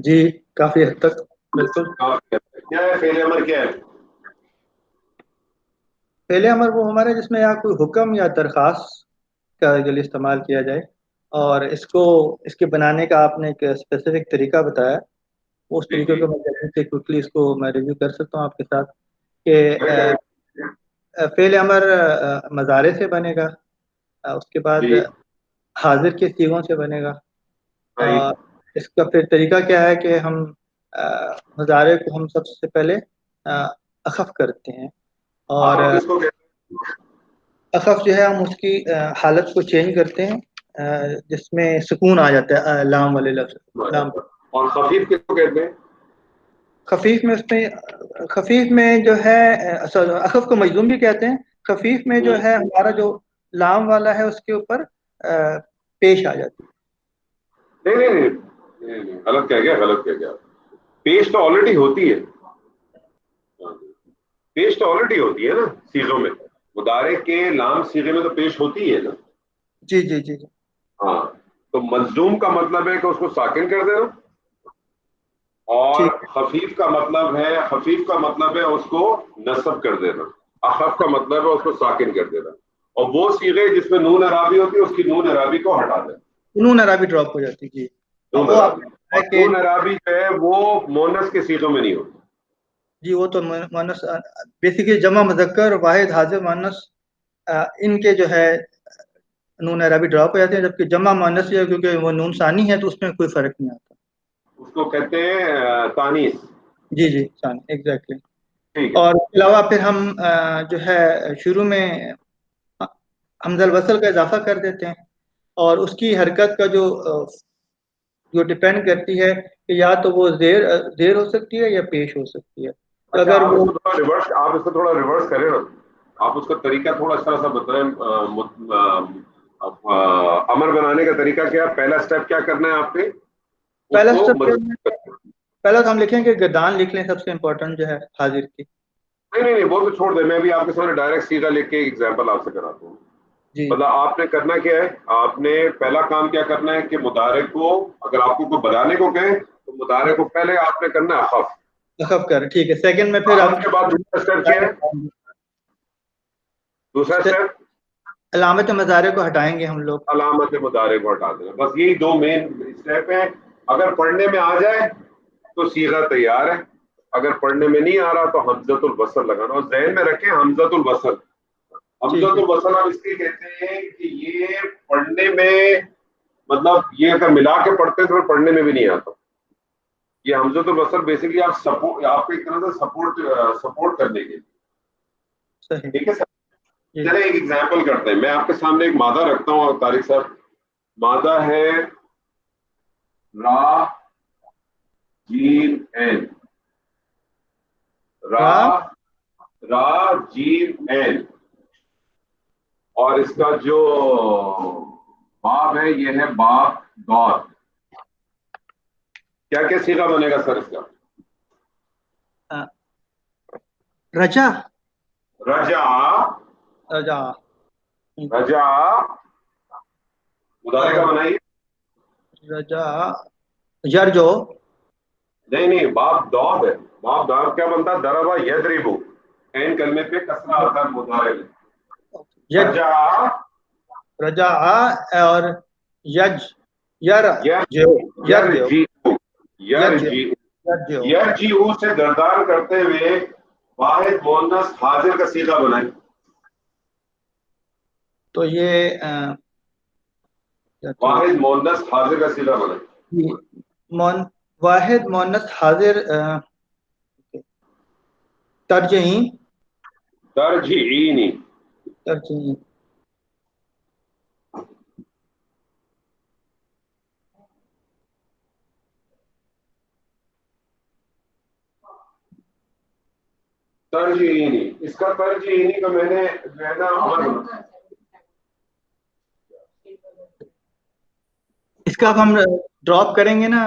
جی کافی حد تک بالکل. کیا ہے فعل امر کیا ہے؟ فعل امر وہ ہمارے جس میں یا کوئی حکم یا درخواست کا کے لیے استعمال کیا جائے، اور اس کے بنانے کا آپ نے ایک اسپیسیفک طریقہ بتایا. اس جی طریقے جی کو میں جلدی سے کوئکلی اس کو میں ریویو کر سکتا ہوں آپ کے ساتھ کہ کریں کریں. فعل امر مضارع سے بنے گا، اس کے بعد جی حاضر کے صیغوں سے بنے گا. صحیح. اس کا پھر طریقہ کیا ہے کہ ہم مضارع کو ہم سب سے پہلے اخف کرتے ہیں، اور آپ کس کو کہتے اخف جو ہے ہم اس کی حالت کو چینج کرتے ہیں، جس میں سکون آ جاتا ہے لام والے لفظ ہیں؟ لام. اور خفیف کس کو کہتے ہیں؟ خفیف میں جو ہے اخف کو مجزوم بھی کہتے ہیں. خفیف میں جو ہوں. ہے ہمارا جو لام والا ہے اس کے اوپر پیش آ جاتی نہیں نہیں نہیں نہیں نہیں، غلط کہہ گیا غلط کہہ گیا. پیش تو آلریڈی ہوتی ہے. پیش تو آلریڈی ہوتی ہے نا سیغوں میں. مضارع کے لام سیغے میں تو پیش ہوتی ہے نا. ہے. جی جی جی جی. ہاں. تو ملزوم کا مطلب ہے کہ اس کو ساکن کر دینا، اور ٹھیک. خفیف کا مطلب ہے اس کو نصب کر دینا. اخف کا مطلب ہے اس کو ساکن کر دینا. اور وہ صیغے جس میں نون عرابی ہوتی ہے اس کی نون عرابی کو ہٹا دینا. نون عربی ڈراپ ہو جاتی. جی. نون وہ آپ عرابی. نے اور ہے کہ نون عرابی جو ہے وہ مونس کے صیغوں میں نہیں ہوتی. جی وہ تو مؤنث بیسیکلی جمع مذکر واحد حاضر مؤنث ان کے جو ہے نون عربی ڈراپ ہو جاتے ہیں، جبکہ جمع مؤنث ہے کیونکہ وہ نون ثانی ہے تو اس میں کوئی فرق نہیں آتا. اس کو کہتے ہیں تانیث. جی جی ثانی ایگزیکٹلی. ٹھیک ہے. اور اس کے علاوہ پھر ہم جو ہے شروع میں حمزہ الوصل کا اضافہ کر دیتے ہیں، اور اس کی حرکت کا جو ڈپینڈ کرتی ہے کہ یا تو وہ زیر ہو سکتی ہے یا پیش ہو سکتی ہے. تو اچھا اگر وہ آپ اس کو تھوڑا ریورس کریں نا. آپ اس کا طریقہ تھوڑا سا بتائیں. امر بنانے کا طریقہ کیا؟ پہلا اسٹیپ کیا کرنا ہے آپ نے؟ اس پہلا کو سٹیپ مضبوط کرنا ہے. پہلا تو ہم لکھیں کہ گردان لکھ لیں، سب سے امپورٹنٹ جو ہے حاضر کی. نہیں نہیں نہیں، وہ تو چھوڑ دیں. میں بھی آپ کے سامنے ڈائریکٹ سیدھا لکھ کے ایگزامپل آپ سے کراتا ہوں. جی مطلب آپ نے کرنا کیا ہے؟ آپ نے پہلا کام کیا کرنا ہے کہ مضارع کو اگر آپ کو کوئی بنانے کو کہیں تو مضارع کو پہلے آپ نے کرنا ہے اخف. اخف کر ٹھیک ہے. سیکنڈ میں پھر ہم اخف کے بعد دوسرا اسٹیپ کیا ہے؟ دوسرا اسٹیپ علامت مضارع کو ہٹائیں گے ہم لوگ. علامت مضارع کو ہٹا دینا. بس یہی دو مین اسٹیپ ہیں. اگر پڑھنے میں آ جائے تو صیغہ تیار ہے. اگر پڑھنے میں نہیں آ رہا تو حمزۃ الوصل لگانا. اور ذہن میں رکھیں حمزۃ الوصل. ٹھیک حمزۃ ہے. الوصل ہم اس لیے کہتے ہیں کہ یہ پڑھنے میں مطلب یہ اگر ملا کے پڑھتے ہیں تو پڑھنے میں بھی نہیں آتا. یہ حمزۃ الوصل بیسکلی آپ کو ایک طرح سے سپورٹ کرنے کے. صحیح. ٹھیک ہے سر. جی چلے ایک ایگزامپل کرتے ہیں. میں آپ کے سامنے ایک مادہ رکھتا ہوں اور طارق صاحب مادہ ہے را جیم این. را را جیم این. اور اس کا جو باب ہے یہ ہے باب دور. کیا کیا صیغہ بنے گا سر اس کا؟ رجا رجع. رجا رجع مضارع کا بنائیے. رجا یرجو. نہیں نہیں، باب دور ہے. باب دور کیا بنتا ہے؟ دربا یدربو. این کلمے پہ کسرہ آتا ہے مضارع میں. یج رجع رجا اور یج یر جو یرجو یرجی یرجو یرجی یرجو. یرجیو سے گردان کرتے ہوئے واحد مؤنث حاضر کا صیغہ بنائیں. تو یہ واحد مؤنث حاضر کا صیغہ بنائیں. واحد مؤنث حاضر ترجعین ترجعینی. ترجعین. ترجعینی. اس کا ترجعینی کا میں نے جو ہے نا اس کا اب ہم ڈراپ کریں گے نا.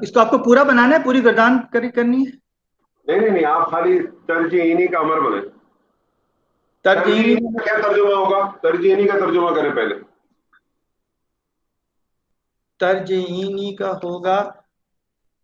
اس کو آپ کو پورا بنانا ہے، پوری گردان کرنی ہے. نہیں نہیں، آپ خالی ترجعینی کا امر بنائیں. ترجعین ترجعینی کا کیا ترجمہ ہوگا؟ ترجعینی کا ترجمہ کریں پہلے. ترجعینی کا ہوگا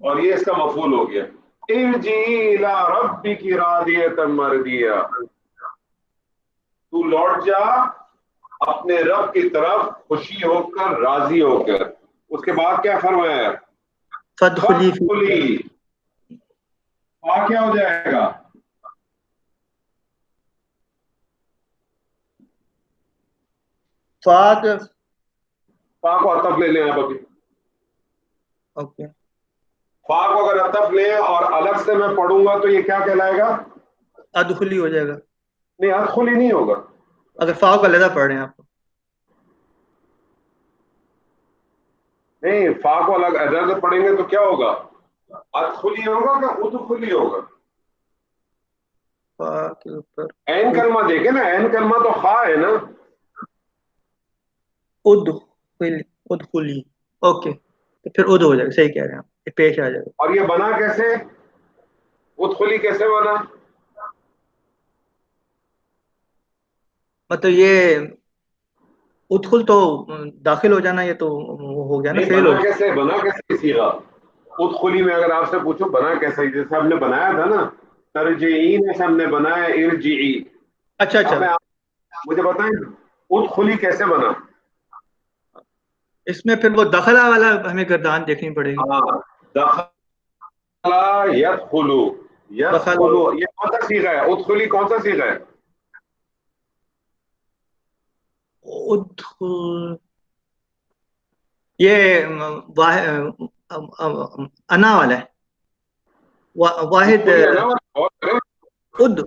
اور یہ اس کا مفعول ہو گیا. ارجعی الی ربک راضیۃ مرضیہ، تو لوٹ جا اپنے رب کی طرف خوشی ہو کر، راضی ہو کر. اس کے بعد کیا فرمایا؟ فادخلی فی فادخلی، کیا ہو جائے گا؟ فاق. فا کو عطف لے لیں آپ ابھی. اوکے. فا کو اگر عطف لیں اور الگ سے میں پڑھوں گا تو یہ کیا کہلائے گا؟ ادخلی ہو جائے گا. نہیں، ادخلی نہیں ہوگا. اگر فا کو علیحدہ پڑھ رہے ہیں آپ. نہیں، فا کو الگ علیحدہ پڑھیں گے تو کیا ہوگا؟ ادخلی ہوگا کہ ادخلی ہوگا؟ فا کے اوپر این کلمہ دیکھیں نا، این کلمہ تو خا ہے نا. ادخلی. اوکے، تو پھر اد ہو جائے گا. صحیح کہہ رہے ہیں آپ، یہ پیش آ جائے گا. اور یہ بنا کیسے؟ ادخلی کیسے بنا؟ مطلب یہ ادخل تو داخل ہو جانا، یہ تو وہ ہو گیا نا، نہیں، فیل ہو بنا کیسے؟ بنا کیسے سیگا ادخلی میں؟ اگر آپ سے پوچھو بنا کیسے، جیسے ہم نے بنایا تھا نا ترجعین، ایسے ہم نے بنایا ارجعی. اچھا اب اچھا. مجھے بتائیں ادخلی کیسے بنا؟ اس میں پھر وہ دخلہ والا ہمیں گردان دیکھنی پڑے گی. ہاں، دخل یدخلو. دخل یدخلو یہ کون سا سیغہ ہے؟ ادخلی کون سا سیغہ ہے؟ ادخل، یہ انا والا ہے. واحد ادخلی ہے نا، اور اد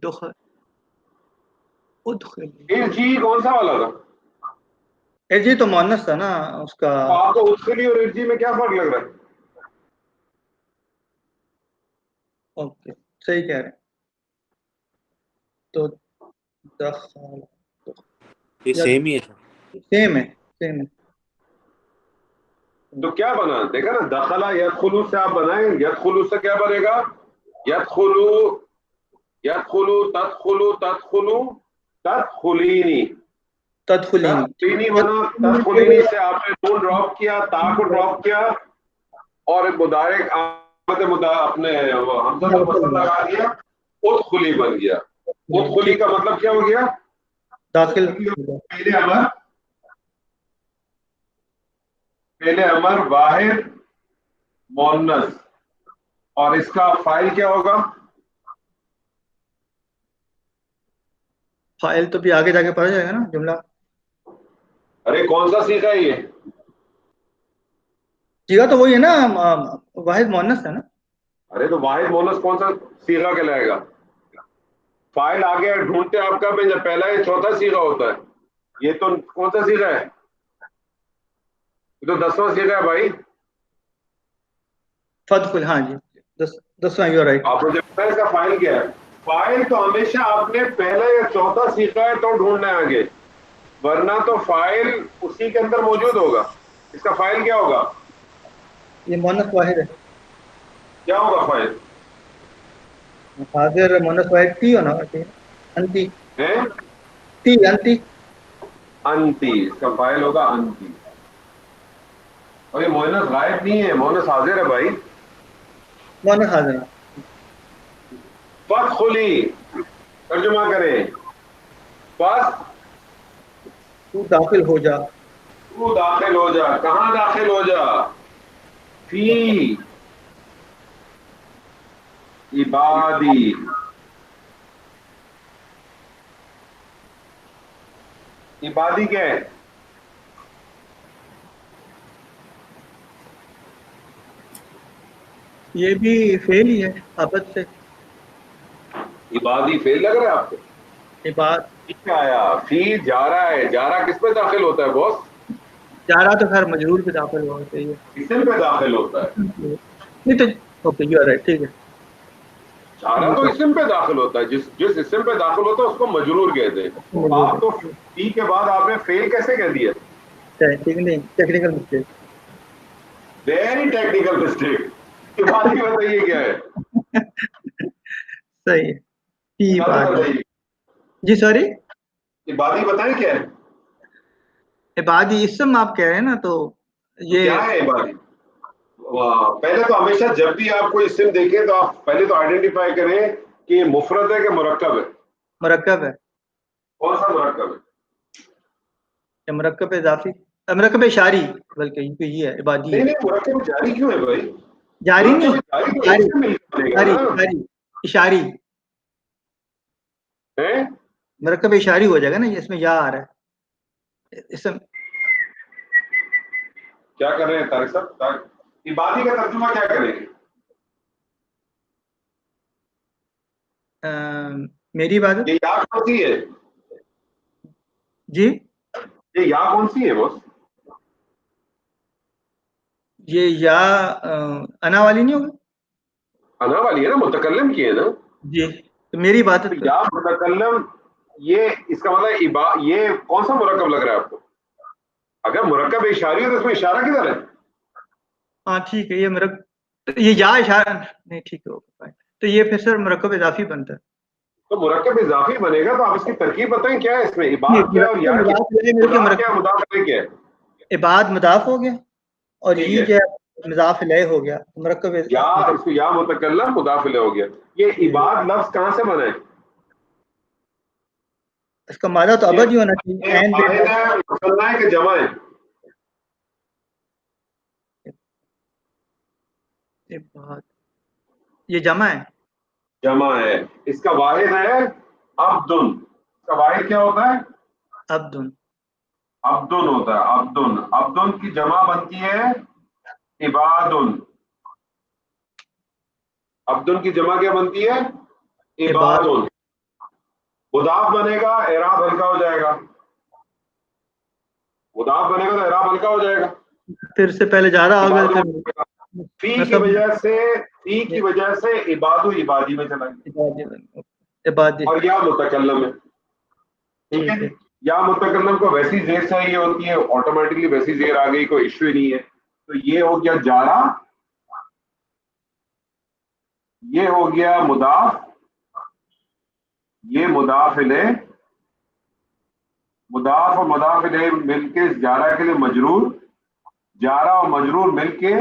دخل ادخل. ارجعی کون سا والا تھا؟ ارجی تو مؤنث تھا نا اس کا. تو آپ کو ادخلی اور ارجعی میں کیا فرق لگ رہا ہے؟ اوکے، صحیح کہہ رہے ہیں. تو دخل یہ یا سیم ہی ہے. سیم ہے، سیم ہے. تو کیا بنا؟ دیکھا نا، دخلا یدخلو سے آپ بنائیں، یدخلو سے کیا بنے گا؟ یدخلو، یدخلو، تدخلو، تدخلو، تدخلینی. تدخلینی. تدخلینی بنا. تدخلینی سے آپ نے نون ڈراپ کیا، تا کو ڈراپ کیا، اور مدارک اپنے حمزہ وصل لگا دیا، ادخلی بن گیا. ادخلی کا مطلب کیا ہو گیا؟ داخل. پہلے امر، پہلے امر واحد مؤنث، اور اس کا فاعل کیا ہوگا؟ فائل تو بھی آگے جا کے پڑھا جائے گا نا جملہ. ارے کون سا سیکھا ہے یہ؟ جگہ تو وہی ہے نا، واحد مؤنث ہے نا. ارے تو واحد مونس کون سا سیغہ کہلائے گا؟ فائل آگے ڈھونڈتے آپ کا پہلا یا چوتھا سیغہ ہوتا ہے. یہ تو کون سا سیغہ ہے؟ یہ تو 10واں سیغہ ہے بھائی. فدخل، ہاں جی، 10واں. You right. آپ مجھے پتا ہے اس کا فائل کیا ہے؟ فائل تو ہمیشہ آپ نے پہلا یا چوتھا سیکھا ہے تو ڈھونڈنا ہے آگے، ورنہ تو فائل اسی کے اندر موجود ہوگا. اس کا فائل کیا ہوگا؟ یہ مؤنث واحد ہے. کیا ہوگا فائل؟ حاضر مؤنث واحد تی ہونا چاہیے. انتی. ہے تی، انتی. انتی. اس کا فائل ہوگا انتی. اور یہ مؤنث غائب نہیں ہے، مؤنث حاضر ہے بھائی. مؤنث حاضر. فادخلی ترجمہ کریں. بس تو داخل ہو جا. تو داخل ہو جا. کہاں داخل ہو جا؟ فی عبادی. عبادی کیا ہے؟ یہ بھی فعل ہی ہے عبد سے. عبادی فیل لگ رہا ہے آپ کو؟ عباد فی آیا، فی جا رہا ہے. جا رہا کس پہ داخل ہوتا ہے باس؟ جا رہا تو خیر مجرور پہ داخل ہونا چاہیے. اسم پہ داخل ہوتا ہے. نہیں تو اوکے، یو آر رائٹ. ٹھیک ہے. جا رہا تو اسم پہ داخل ہوتا ہے. جس اسم پہ داخل ہوتا ہے اس کو مجرور کہتے ہیں. آپ تو فی کے بعد آپ نے فیل کیسے کہہ دیا؟ Technical mistake. Very technical mistake. عبادی بتائیے کیا ہے؟ صحیح ہے. فی عبادی. بتائیے. جی سوری، عبادی بتائیں کیا ہے؟ عبادی اسم آپ کہہ رہے ہیں نا، تو یہ کیا ہے عبادی؟ پہلے تو ہمیشہ جب بھی آپ کوئی اسم دیکھیں تو آپ پہلے تو آئیڈینٹیفائی کریں کہ یہ مفرد ہے کہ مرکب ہے. مرکب ہے. کون سا مرکب ہے؟ مرکب اضافی، مرکب اشاری، بلکہ یہ ہے عبادی ہے. نہیں مرکب جاری کیوں ہے بھائی؟ جاری نہیں، جاری تو ایک سے مل کے بنے گا نا. اشاری مرکب اشاری ہو جائے گا نا، اس میں یا آ رہا ہے. اسم کیا کر رہے ہیں طارق صاحب؟ عبادی کا ترجمہ کیا کریں گے؟ میری عبادت. یہ یا کون سی ہے؟ جی یہ یا کون سی ہے بس؟ یہ یا انا والی نہیں ہوگی؟ انا والی ہے نا، متکلم کی ہے نا. جی تو میری عبادت یا متکلم، یہ اس کا مطلب یہ کون سا مرکب لگ رہا ہے آپ کو؟ اگر مرکب اشاری ہو تو اس میں اشارہ کدھر ہے؟ ہاں ٹھیک ہے، یہ یا اشارہ نہیں، ٹھیک ہے. تو یہ پھر سر مرکب اضافی بنتا ہے. تو مرکب اضافی بنے گا تو آپ اس کی ترکیب بتائیں کیا ہے اس میں؟ عباد کیا اور یا کیا؟ مضاف کیا مضاف الیہ کیا ہے؟ عباد مضاف ہو گیا اور یہ جو ہے مضاف الیہ ہو گیا. مرکب یا اس کو یا متکلم مضاف الیہ ہو گیا. یہ عباد لفظ کہاں سے بنا ہے؟ اس کا معنی تو ابد ہی ہونا چاہیے. عین بے واحد ہے، مثنیٰ ہے کہ جمع ہے؟ یہ جمع ہے. جمع ہے. اس کا واحد ہے عبدن. اس کا واحد کیا ہوتا ہے؟ عبدن. عبدن ہوتا ہے. عبدن. عبدن کی جمع بنتی ہے عبادن. عبدن کی جمع کیا بنتی ہے؟ عبادن. مضاف بنے گا اعراب ہلکا ہو جائے گا. مضاف بنے گا تو اعراب ہلکا ہو جائے گا. پھر سے پہلے جا رہا ہوگا پھر فی کی وجہ سے عبادو عبادی میں چلا گیا. عبادی. اور یا متکلم ہے. ٹھیک ہے. یا متکلم کو ویسی زیر چاہیے ہوتی ہے، آٹومیٹکلی ویسی زیر آ گئی، کوئی ایشو ہی نہیں ہے. تو یہ ہو گیا جارا، یہ ہو گیا مضاف، یہ مضاف الیہ. مضاف اور مضاف الیہ مل کے جارا کے لیے مجرور، جارا اور مجرور مل کے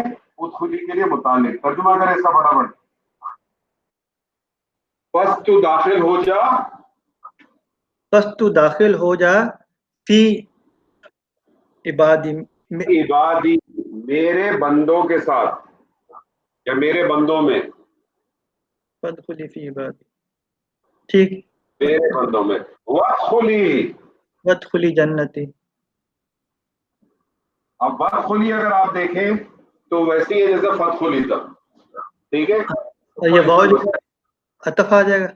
ادخلی کے لیے متعلق. ترجمہ کریں اس کا فٹافٹ. پس تو داخل ہو جا، پس تو داخل ہو جا فی عبادی، عبادی میرے بندوں کے ساتھ یا میرے بندوں میں. فادخلی فی عبادی. ٹھیک. میرے بندوں میں. وادخلی، وادخلی جنتی. اب وادخلی اگر آپ دیکھیں تو ویسے ہی ہے جیسے فادخلی تھا. ٹھیک ہے. یہ واو عطف آ جائے گا.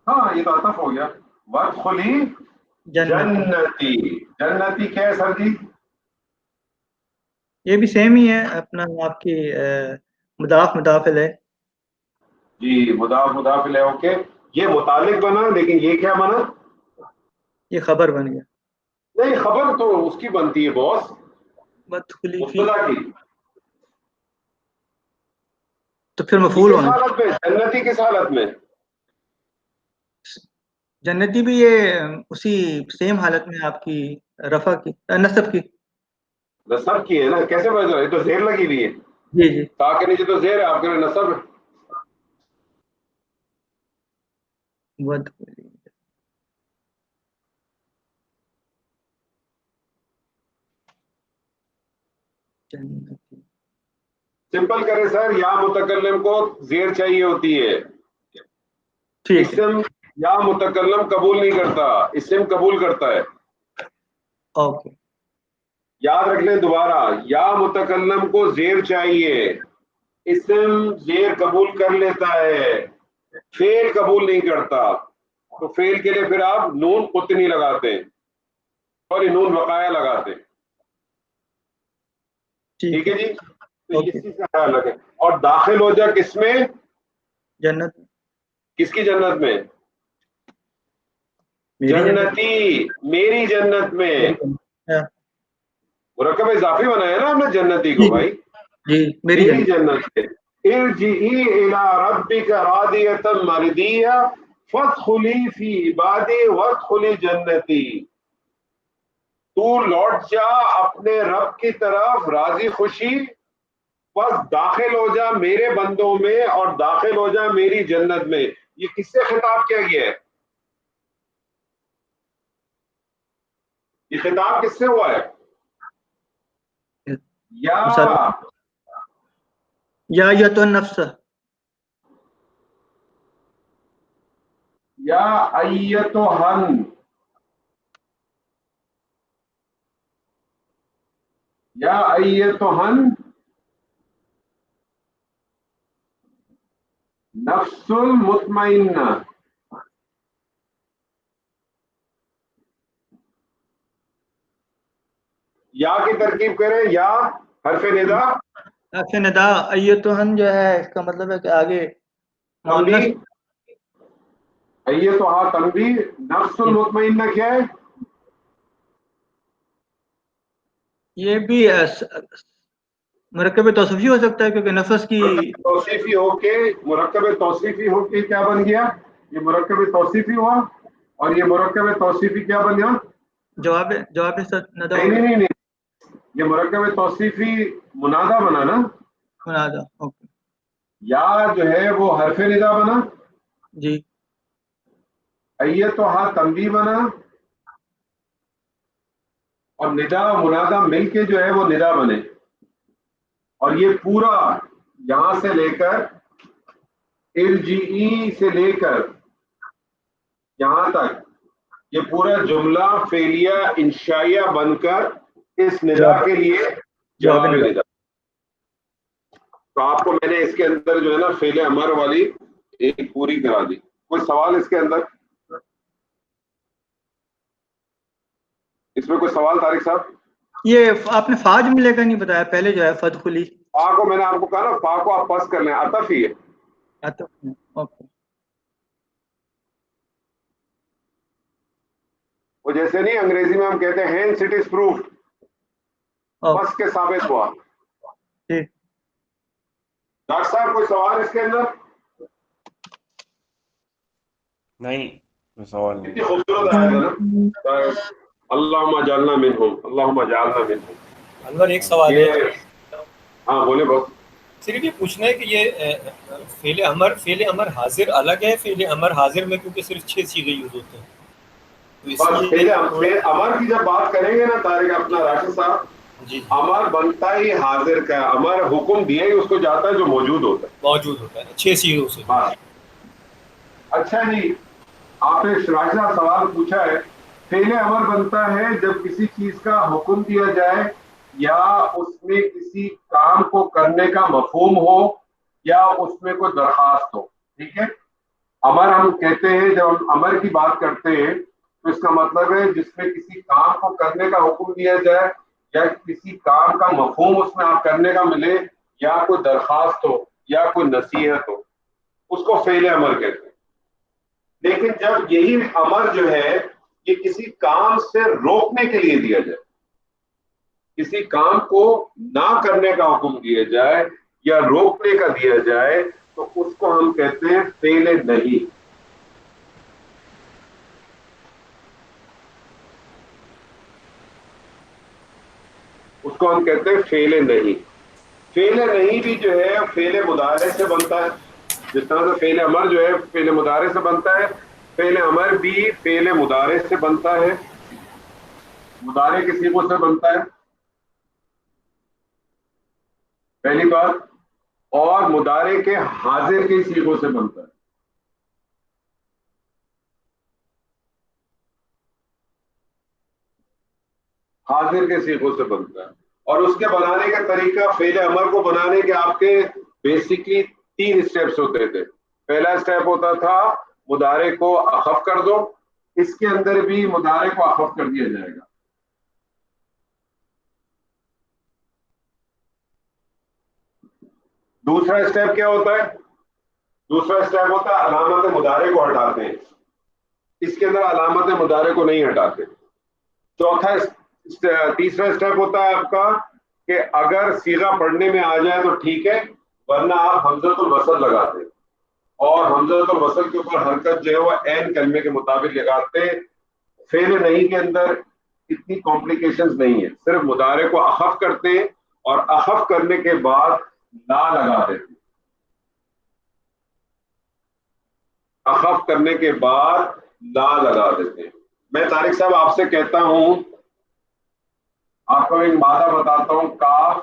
ہاں یہ تو عطف ہو گیا. وادخلی جنتی. جنتی کیا ہے سر جی؟ یہ بھی سیم ہی ہے اپنا، آپ کی مضاف مضاف الیہ. جی مضاف مضاف الیہ. اوکے. یہ متعلق بنا لیکن یہ کیا بنا؟ یہ خبر بن گیا. نہیں خبر تو اس کی بنتی ہے باس، وادخلی فی، مبتدا کی. تو پھر یہ مفعول کس ہونا. حالت میں؟ جنتی کس حالت میں؟ جنتی بھی یہ اسی سیم حالت میں آپ کی رفع کی، نصب کی. نصب کی ہے نا. کیسے پتا چلا؟ یہ تو زیر لگی ہوئی ہے. جی جی. تا کے نیچے تو زیر ہے، آپ کے لیے نصب ہے. وادخلی جنتی. سمپل کرے سر. یا متکلم کو زیر چاہیے ہوتی ہے. ٹھیک ہے. اسم یا متکلم قبول نہیں کرتا، اسم قبول کرتا ہے. اوکے. یاد رکھ لیں دوبارہ، یا متکلم کو زیر چاہیے، اسم زیر قبول کر لیتا ہے، فعل قبول نہیں کرتا. تو فعل کے لیے پھر آپ نون قطنی لگاتے ہیں اور نون وقایا لگاتے ہیں. ٹھیک ہے جی. تو اوکے. اس چیز کا خیال رکھیں. اور داخل ہو جا کس میں؟ جنت. کس کی جنت میں؟ میری جنت. جنتی، میری جنت میں. میری جنت. ہاں. مرکب اضافی بنایا نا ہم نے جنتی کو بھائی. جی میری میری جنت. جنت سے. ارجعی الی ربک راضیۃ مرضیہ فادخلی فی عبادی وادخلی جنتی. تو لوٹ جا اپنے رب کی طرف راضی خوشی بس داخل ہو جا میرے بندوں میں اور داخل ہو جا میری جنت میں. یہ کس سے خطاب کیا گیا ہے؟ یہ خطاب کس سے ہوا ہے؟ یا ایتھا النفس، یا ایتھن، یا ایتھن نفس المطمئنہ. یا کی ترکیب کریں، یا حرف ندا، حرف ندا. ایتھن جو ہے اس کا مطلب ہے کہ آگے تنبیہ، مؤنث. ایتھا تنبیہ. نفس المطمئنہ کیا ہے؟ یہ بھی مرکب توصیفی ہو سکتا ہے کیونکہ نفس کی توصیفی ہو کے، مرکب توصیفی ہو کے کیا بن گیا؟ یہ مرکب توصیفی ہوا، اور یہ مرکب توصیفی کیا بن گیا؟ جواب ندا ہو نہیں گیا. نہیں نہیں، یہ مرکب توصیفی منادہ بنا نا. منادہ، اوکے یا جو ہے وہ حرف ندا بنا، جی. ایتھا تنبیہ بنا، اور ندا و منادہ مل کے جو ہے وہ ندا بنے. اور یہ پورا یہاں سے لے کر ارجعی سے لے کر یہاں تک یہ پورا جملہ فعلیہ انشائیہ بن کر اس ندا کے لیے جواب ندا. تو آپ کو میں نے اس کے اندر جو ہے نا فعل امر والی ایک پوری کرا دی. کوئی سوال اس کے اندر؟ اس میں کوئی سوال طارق صاحب؟ یہ آپ نے فا جملے کا نہیں بتایا پہلے جو ہے فدخلی. فا کو میں نے آپ کو کہا نا، فا کو آپ پس کر لیں، عطف ہی ہے. اوکے. وہ جیسے نہیں انگریزی میں ہم کہتے ہیں ہینس اٹ از پروف، پس کے ثابت ہوا. ٹھیک. ڈاکٹر صاحب کوئی سوال اس کے اندر؟ نہیں کوئی سوال نہیں. کتنی خوبصورت آیت ہے نا، اللہم اجعلنا منہم، اللہم اجعلنا منہم. انور ایک سوال ہے، ہاں بولے بہت. صرف یہ پوچھنا ہے کہ یہ فعل امر حاضر الگ ہے فعل امر حاضر میں، کیونکہ صرف 6 صیغے یوز ہوتے ہیں تو اس بس لیے فعل امر کی جب بات کریں گے نا طارق اپنا راشد صاحب، جی امر بنتا ہی حاضر کا، امر حکم دیا ہی اس کو جاتا ہے جو موجود ہوتا ہے. موجود ہوتا ہے 6 صیغوں سے. بس. اچھا جی، آپ نے شراجہ سوال پوچھا ہے، فعل امر بنتا ہے جب کسی چیز کا حکم دیا جائے یا اس میں کسی کام کو کرنے کا مفہوم ہو یا اس میں کوئی درخواست ہو. ٹھیک ہے، امر ہم کہتے ہیں، جب ہم امر کی بات کرتے ہیں تو اس کا مطلب ہے جس میں کسی کام کو کرنے کا حکم دیا جائے یا کسی کام کا مفہوم اس میں آپ کرنے کا ملے یا کوئی درخواست ہو یا کوئی نصیحت ہو، اس کو فعل امر کہتے ہیں. لیکن جب یہی امر جو ہے یہ کسی کام سے روکنے کے لیے دیا جائے، کسی کام کو نہ کرنے کا حکم دیا جائے یا روکنے کا دیا جائے تو اس کو ہم کہتے ہیں فعل نہیں. اس کو ہم کہتے ہیں فعل نہیں. فعل نہیں بھی جو ہے فعل مضارع سے بنتا ہے، جس طرح سے فعل امر جو ہے فعل مضارع سے بنتا ہے، فعل امر بھی فعل مضارع سے بنتا ہے، مضارع کے صیغوں سے بنتا ہے پہلی بات، اور مضارع کے حاضر کے صیغوں سے بنتا ہے. حاضر کے صیغوں سے بنتا ہے. اور اس کے بنانے کا طریقہ، فعل امر کو بنانے کے آپ کے بیسکلی 3 اسٹیپس ہوتے تھے. پہلا اسٹیپ ہوتا تھا مضارع کو اخف کر دو، اس کے اندر بھی مضارع کو اخف کر دیا جائے گا. دوسرا اسٹیپ کیا ہوتا ہے؟ دوسرا اسٹیپ ہوتا ہے علامت مضارع کو ہٹاتے ہیں، اس کے اندر علامت مضارع کو نہیں ہٹاتے. تیسرا اسٹیپ ہوتا ہے آپ کا کہ اگر صیغہ پڑھنے میں آ جائے تو ٹھیک ہے، ورنہ آپ حمزۃ الوصل لگاتے ہیں، اور حمزۃ الوصل کے اوپر حرکت جو ہے وہ عین کلمے کے مطابق لگاتے ہیں. فعل نہیں کے اندر اتنی کمپلیکیشنز نہیں ہے، صرف مضارع کو اخف کرتے ہیں اور اخف کرنے کے بعد لا لگا دیتے. اخف کرنے کے بعد لا لگا دیتے ہیں. میں طارق صاحب آپ سے کہتا ہوں, آپ کو ایک مادہ بتاتا ہوں, کاف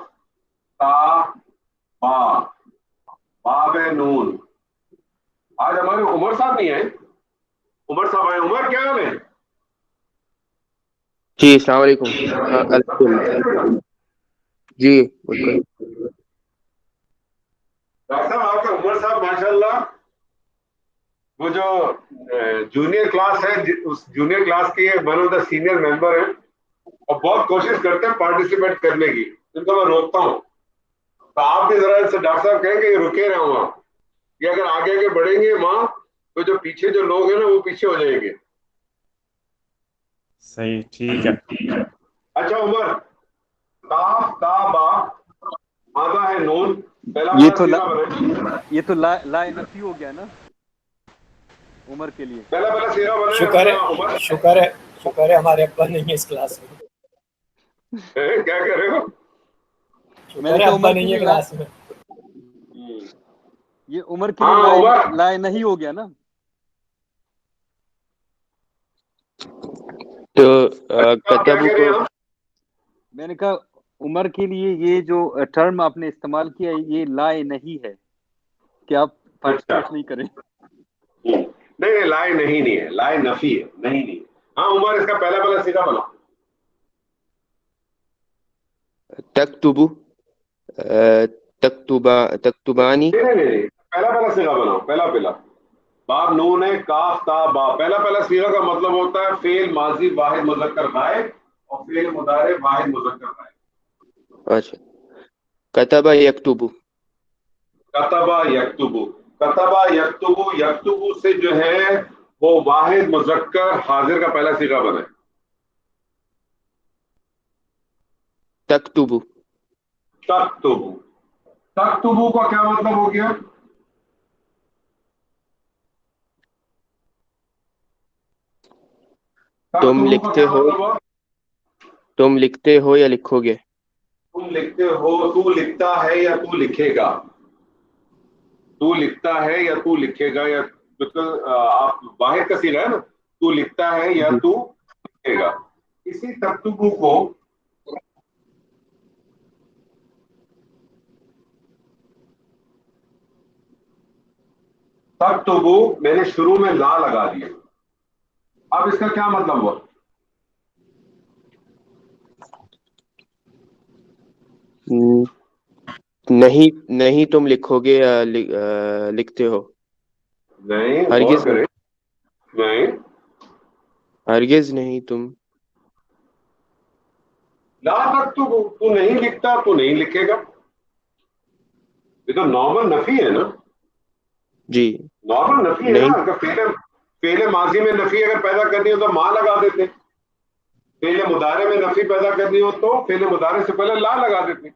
تا با باب نون. آج ہمارے عمر صاحب نہیں آئے. عمر صاحب آئے. عمر کیا حال ہے؟ جی السلام علیکم. الحمدللہ. جی بالکل. ڈاکٹر صاحب آپ کے عمر صاحب ماشاء اللہ وہ جو جونیئر کلاس ہے, اس جونیئر کلاس کے one of the senior member ہیں اور بہت کوشش کرتے ہیں پارٹیسپیٹ کرنے کی. ان کو میں روکتا ہوں, تو آپ بھی ذرا سے ڈاکٹر صاحب کہیں کہ یہ رکے رہے ہوں آپ, کہ اگر آگے آگے بڑھیں گے ماں تو جو پیچھے جو لوگ ہیں نا وہ پیچھے ہو جائیں گے. صحیح, ٹھیک ہے. اچھا عمر, کاف تا با مادہ ہے نون. پہلا یہ والا تو سیغہ بنے, یہ تو لا نفی ہو گیا نا عمر کے لیے. پہلا سیغہ بنے. شکر ہے عمر شکر ہے ہمارے ابا نہیں ہے اس کلاس میں. کیا کہہ رہے ہو؟ میں نے شکر ہے کہا ابا عمر کے نہیں ہے لیے کلاس میں. یہ عمر کے ہاں لیے عمر, لا نہیں ہو گیا نا. تو کیا کتبو کہہ رہے کو ہیں آپ؟ میں نے کہا عمر کے لیے یہ جو ٹرم آپ نے استعمال کیا یہ لا نہیں ہے, کہ آپ پارٹیسپیٹ نہیں کریں. نہیں لائے نہیں ہے, لائے نفی ہے, نہیں ہے. ہاں عمر اس کا پہلا سیغہ بنا. تکتبو تکتبانی. نہیں, پہلا سیغہ بناؤ. پہلا باب نون ہے, کاف تا با. پہلا سیغہ کا مطلب ہوتا ہے فعل ماضی واحد مذکر غائب اور فعل مضارع واحد مذکر غائب. اچھا, کتبہ یکتبو. کتبہ یکتبو. کتبہ یکتبو, یکتبو سے جو ہے وہ واحد مذکر حاضر کا پہلا سیغہ بنا ہے. تکتبو. تکتبو. تکتبو کا کیا مطلب ہو گیا؟ تم تکتبو کا لکھتے کیا ہو, مطلب ہوا؟ تم لکھتے ہو یا لکھو گے. تم لکھتے ہو, تو لکھتا ہے یا تو لکھے گا. تو لکھتا ہے یا تو لکھے گا, یا بالکل آپ واحد کا سیغہ ہے نا, تو لکھتا ہے یا جی. تو لکھے گا. اسی تکتبو کو تکتبو میں نے شروع میں لا لگا دیا. اب اس کا کیا مطلب ہوا؟ نہیں تم لکھو گے یا لکھتے ہو. نہیں, غور ہرگز کریں. نہیں. نہیں, ہرگز نہیں تم. لا تکتبو, تو نہیں لکھتا تو نہیں لکھے گا. یہ تو نارمل نفی ہے نا. جی نارمل نفی ہے نا. نہیں. اگر فعل ماضی میں نفی اگر پیدا کرنی ہو تو ماں لگا دیتے. فعل مضارع میں نفی پیدا کرنی ہو تو فعل مضارع سے پہلے لا لگا دیتے.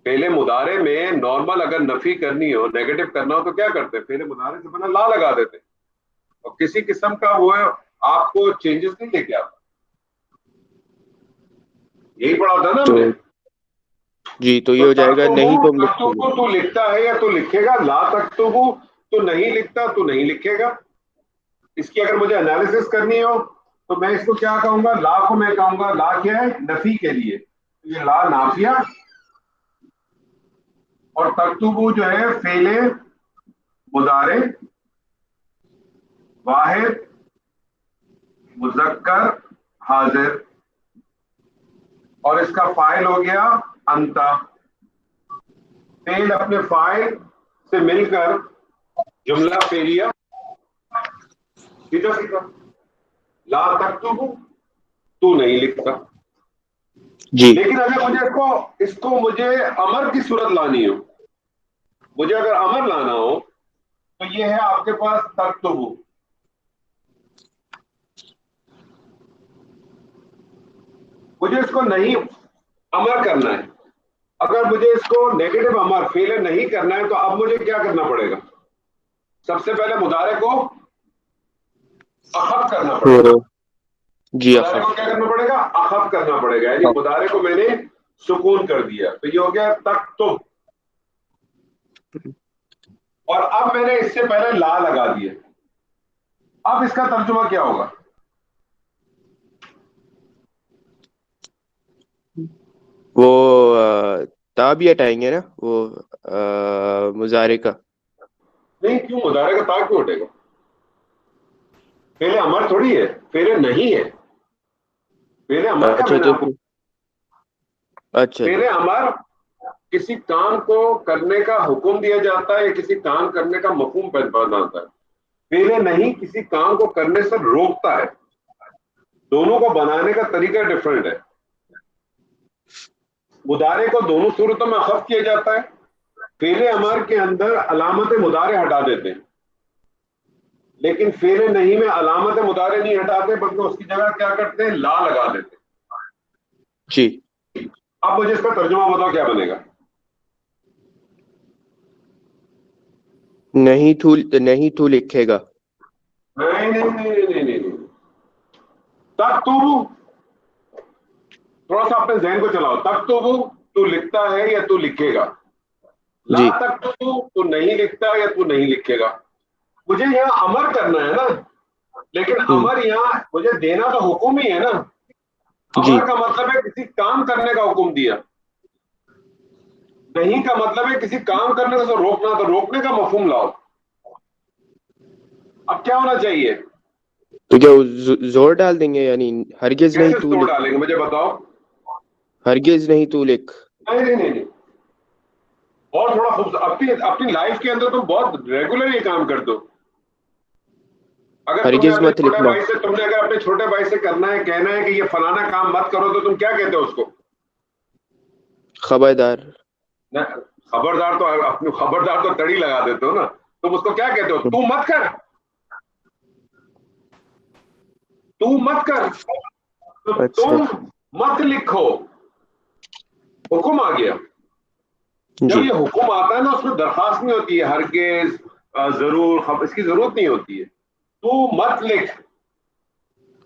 فعل مضارع میں نارمل اگر نفی کرنی ہو, نیگیٹو کرنا ہو تو کیا کرتے ہیں, فعل مضارع سے پہلے لا لگا دیتے. اور کسی قسم کا وہ آپ کو چینجز نہیں لے کے آتا. یہی پڑھا تھا نا ہم تو نے. جی تو یہ تو ہو جائے گا نہیں تم لکھو گے. تکتبو تو لکھتا ہے یا تو لکھے گا. لا تکتبو تو نہیں لکھتا تو نہیں لکھے گا. اس کی اگر مجھے انالیسس کرنی ہو تو میں اس کو کیا کہوں گا؟ لا کو میں کہوں گا لا کیا ہے؟ نفی کے لیے. یہ لا نافیہ, اور تکتبو جو ہے فعل مضارع واحد مذکر حاضر, اور اس کا فاعل ہو گیا انتا. فعل اپنے فاعل سے مل کر جملہ فعلیہ سیدھا سیدھا. لا تکتبو, تو نہیں لکھتا. جی لیکن اگر مجھے اس کو مجھے امر کی صورت لانی ہو, مجھے اگر امر لانا ہو تو یہ ہے آپ کے پاس تکتبو. مجھے اس کو نہیں امر کرنا ہے. اگر مجھے اس کو نیگیٹو امر فعل نہیں کرنا ہے تو اب مجھے کیا کرنا پڑے گا؟ سب سے پہلے مضارع کو اخف کرنا پڑے گا. جی مضارع کو کیا کرنا پڑے گا؟ اخف کرنا پڑے گا. یعنی مضارع کو میں نے سکون کر دیا، تو یہ ہو گیا تکتب. اور اب میں نے اس سے پہلے لا لگا دیا. اب اس کا ترجمہ کیا ہوگا؟ وہ تا بھی ہٹائیں گے نا وہ مضارع کا. نہیں، کیوں مضارع کا تا کیوں ہٹے گا؟ پہلے امر تھوڑی ہے، پہلے نہیں ہے. پہلے امر کا اچھا میں نے تو آپ کو اچھا جی. پہلے امر کسی کام کو کرنے کا حکم دیا جاتا ہے یا کسی کام کرنے کا مفہوم بناتا ہے. پہلے نہیں کسی کام کو کرنے سے روکتا ہے. دونوں کو بنانے کا طریقہ ڈفرینٹ ہے. مضارع کو دونوں صورتوں میں اخذ کیا جاتا ہے. فعل امر کے اندر علامت مضارع ہٹا دیتے ہیں، لیکن فعل نہیں میں علامت مضارع نہیں ہٹاتے بلکہ اس کی جگہ کیا کرتے ہیں؟ لا لگا دیتے ہیں. جی. اب مجھے اس کا ترجمہ بتاؤ کیا بنے گا؟ نہیں تو لکھے گا. نہیں. تک تھوڑا سا اپنے ذہن کو چلاؤ. تک تو لکھتا ہے یا تو لکھے گا. لا جی تک تو نہیں لکھتا یا تو نہیں لکھے گا. مجھے یہاں امر کرنا ہے نا، لیکن امر یہاں مجھے دینا تو حکم ہی ہے نا. جی امر کا مطلب ہے کسی کام کرنے کا حکم دیا. نہیں کا مطلب ہے کسی کام کرنے سے روکنا، تو روکنے کا مفہوم لاؤ. اب کیا ہونا چاہیے؟ تو کیا زور ڈال دیں گے؟ یعنی ہرگز نہیں کیسے تو توڑ لکھ. ڈالیں گے مجھے بتاؤ. ہرگز نہیں تو لکھ. نہیں. اور تھوڑا اپنی لائف کے اندر تم بہت ریگولر یہ کام کر دو. اگر تم نے ہرگز اپنے مت چھوٹے لکھنا. بھائی سے اگر اپنے چھوٹے بھائی سے کرنا ہے، کہنا ہے کہ یہ فلانا کام مت کرو، تو تم کیا کہتے ہو اس کو؟ خبردار. خبردار تو تڑی لگا دیتے ہو نا. تم اس کو کیا کہتے ہو؟ تو مت کر. تو اچھا تم مت لکھو. حکم آ گیا. جب جی. یہ حکم آتا ہے نا، اس میں درخواست نہیں ہوتی ہے ہرگز، ضرور، اس کی ضرورت نہیں ہوتی ہے. تو مت لکھ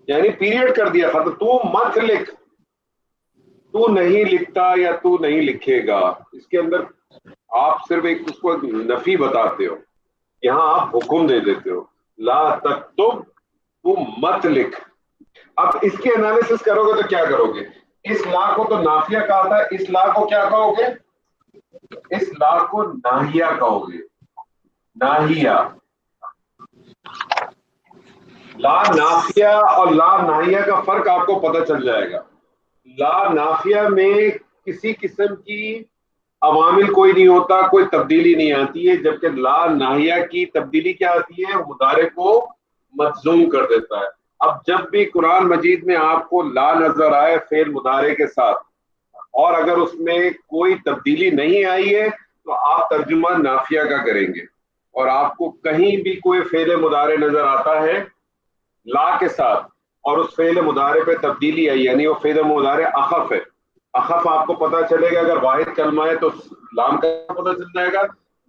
یعنی پیریڈ کر دیا ختم. تو مت لکھ. تو نہیں لکھتا یا تو نہیں لکھے گا، اس کے اندر آپ صرف اس کو نفی بتاتے ہو. یہاں آپ حکم دے دیتے ہو. لا تکتب، تو مت لکھ. اب اس کے انالیسس کرو گے تو کیا کرو گے؟ اس لا کو تو نافیہ کہا تھا، اس لا کو کیا کہو گے؟ اس لا کو ناہیہ کہو گے. ناہیہ. لا نافیہ اور لا ناہیہ کا فرق آپ کو پتہ چل جائے گا. لا نافیہ میں کسی قسم کی عوامل کوئی نہیں ہوتا، کوئی تبدیلی نہیں آتی ہے، جبکہ لا ناہیہ کی تبدیلی کیا آتی ہے؟ مضارع کو مجزوم کر دیتا ہے. اب جب بھی قرآن مجید میں آپ کو لا نظر آئے فعل مضارع کے ساتھ، اور اگر اس میں کوئی تبدیلی نہیں آئی ہے، تو آپ ترجمہ نافیہ کا کریں گے. اور آپ کو کہیں بھی کوئی فعل مضارع نظر آتا ہے لا کے ساتھ اور اس فعل مضارع پہ تبدیلی آئی، یعنی وہ فعل مضارع اخف ہے. اخف آپ کو پتہ چلے گا اگر واحد کلمہ ہے تو لام کا پتہ چل جائے گا،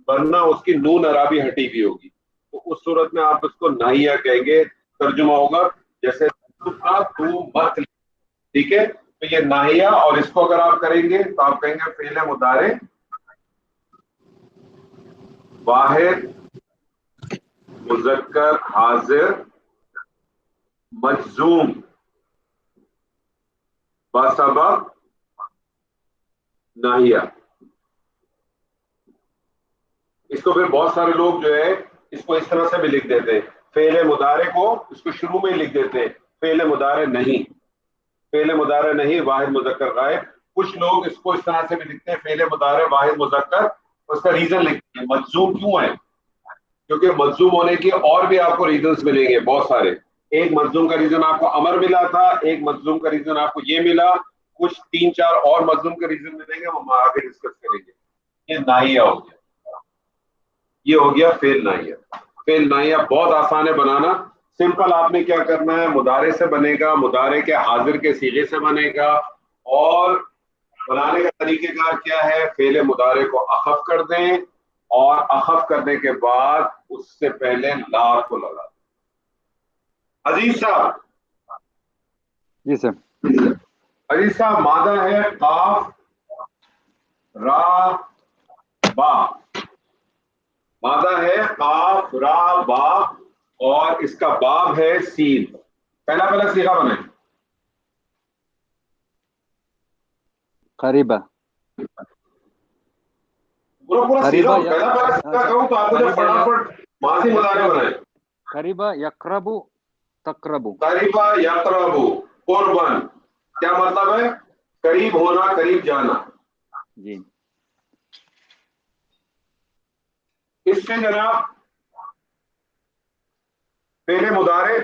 ورنہ اس کی نون عرابی ہٹی ہوئی ہوگی. تو اس صورت میں آپ اس کو ناہیہ کہیں گے. ترجمہ ہوگا جیسے تو مت. ٹھیک ہے، تو یہ ناہیہ. اور اس کو اگر آپ کریں گے تو آپ کہیں گے فعل مضارع واحد مذکر حاضر مجزوم بسبب ناہیہ. اس کو پھر بہت سارے لوگ جو ہے اس کو اس طرح سے بھی لکھ دیتے ہیں. فعل مضارع کو اس کو شروع میں لکھ دیتے ہیں فعل مضارع نہیں. فعل مضارع نہیں واحد مذکر غائب. کچھ لوگ اس کو اس طرح سے بھی لکھتے ہیں فعل مضارع واحد مذکر. اس کا ریزن لکھتے ہیں مجزوم کیوں ہے، کیونکہ مجزوم ہونے کے اور بھی آپ کو ریزنز ملیں گے بہت سارے. ایک مجزوم کا ریزن آپ کو امر ملا تھا، ایک مجزوم کا ریزن آپ کو یہ ملا، کچھ 3-4 اور مجزوم کے ریزن ملیں گے، ہم آگے ڈسکس کریں گے. یہ ناہیہ ہو گیا. یہ ہو گیا فعل ناہیہ. فعل ناہیہ بہت آسان ہے بنانا. سمپل آپ نے کیا کرنا ہے، مضارع سے بنے گا، مضارع کے حاضر کے صیغے سے بنے گا. اور بنانے کا طریقہ کار کیا ہے؟ فعل مضارع کو اخف کر دیں اور اخف کرنے کے بعد اس سے پہلے لا کو لگا دیں. عزیز صاحب، جی سر. عزیز صاحب، مادہ ہے قاف را با، مادہ ہے قاف را با اور اس کا باب ہے سین. پہلا صیغہ بنائیں. قریبا پورا صیغہ پہلا صیغہ کہوں تو آپ کو فٹافٹ ماضی مضارع بنائیں. قریبا یقرب تقرب. قریبا یقرب قربن کیا مطلب ہے؟ قریب ہونا، قریب جانا. جی اس سے جناب پہلے مضارع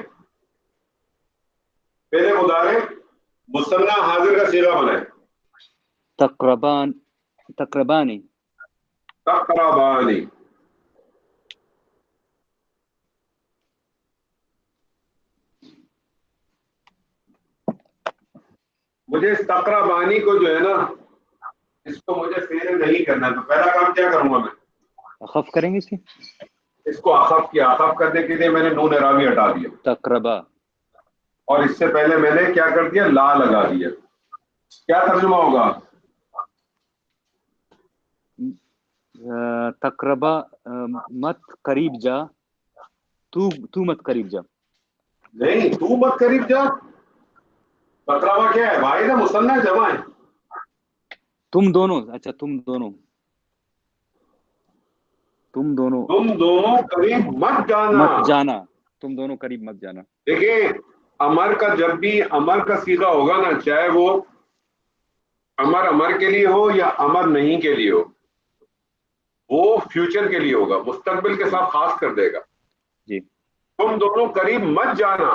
مثنیٰ حاضر کا صیغہ بنائیں. تقربانی تقربانی. مجھے اس تقربانی کو جو ہے نا اس کو مجھے فعل نہیں کرنا، تو پہلا کام کیا کروں گا میں؟ اخف کریں گے اس کو اخف کیا. اخف کرنے کے لیے میں نے نون اعرابی ہٹا دیا تقربا، اور اس سے پہلے میں نے کیا کر دیا؟ لا لگا دیا. کیا ترجمہ ہوگا؟ تقربا مت قریب جا، تو مت قریب جا. نہیں، تو مت قریب جا. تقربا کیا ہے؟ واحد ہے، مثنیٰ ہے، جمع ہے. تم دونوں، اچھا تم دونوں قریب مت جانا. مت جانا، تم دونوں قریب مت جانا. دیکھیں امر کا جب بھی امر کا صیغہ ہوگا نا، چاہے وہ امر کے لیے ہو یا امر نہیں کے لیے ہو، وہ فیوچر کے لیے ہوگا، مستقبل کے ساتھ خاص کر دے گا. جی تم دونوں قریب مت جانا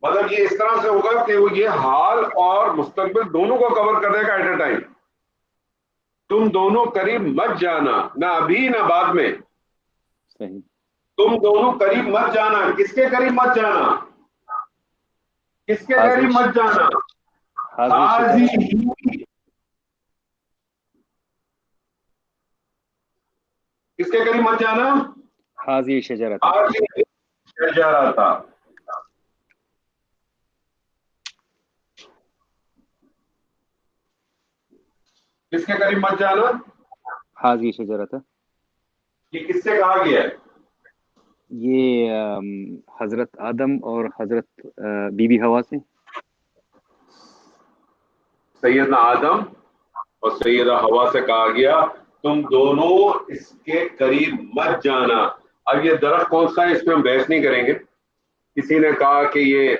مطلب یہ اس طرح سے ہوگا کہ وہ یہ حال اور مستقبل دونوں کو کور کر دے گا ایٹ اے ٹائم. تم دونوں قریب مت جانا، نہ ابھی نہ بعد میں. صحیح. تم دونوں قریب مت جانا. کس کے قریب مت جانا؟ کس کے قریب مت جانا؟ حاضی. کس کے قریب مت جانا؟ حاضی شجرۃ. حاضی شجرۃ. کس کے قریب مت جانا؟ حاضی شجرۃ. یہ کس سے کہا گیا ہے؟ یہ حضرت آدم اور حضرت بی بی حوا سے. سیدنا آدم اور سیدہ حوا سے کہا گیا تم دونوں اس کے قریب مت جانا. اب یہ درخت کون سا ہے اس میں ہم بحث نہیں کریں گے. کسی نے کہا کہ یہ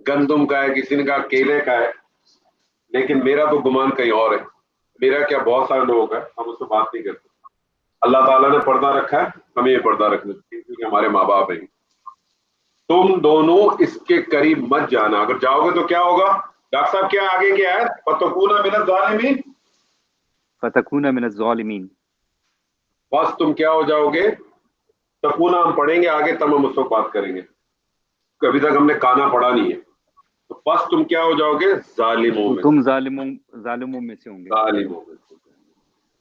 گندم کا ہے، کسی نے کہا کیلے کا ہے، لیکن میرا تو گمان کہیں اور ہے. میرا کیا بہت سارے لوگ ہیں، ہم اس سے بات نہیں کرتے. اللہ تعالیٰ نے پردہ رکھا ہے، ہمیں یہ پردہ رکھنا چاہیے کیونکہ ہمارے ماں باپ ہیں. تم دونوں اس کے قریب مت جانا. اگر جاؤ گے تو کیا ہوگا؟ ڈاکٹر صاحب کیا آگے کیا ہے؟ فتکون من الظالمین. فتکون من الظالمین. بس تم کیا ہو جاؤ گے؟ تکونا ہم پڑھیں گے آگے تب ہم اس وقت بات کریں گے، ابھی تک ہم نے کانا پڑھا نہیں ہے. تو بس تم کیا ہو جاؤ گے؟ ظالموں میں. تم ظالموں میں سے ہوں گے. ظالموں میں.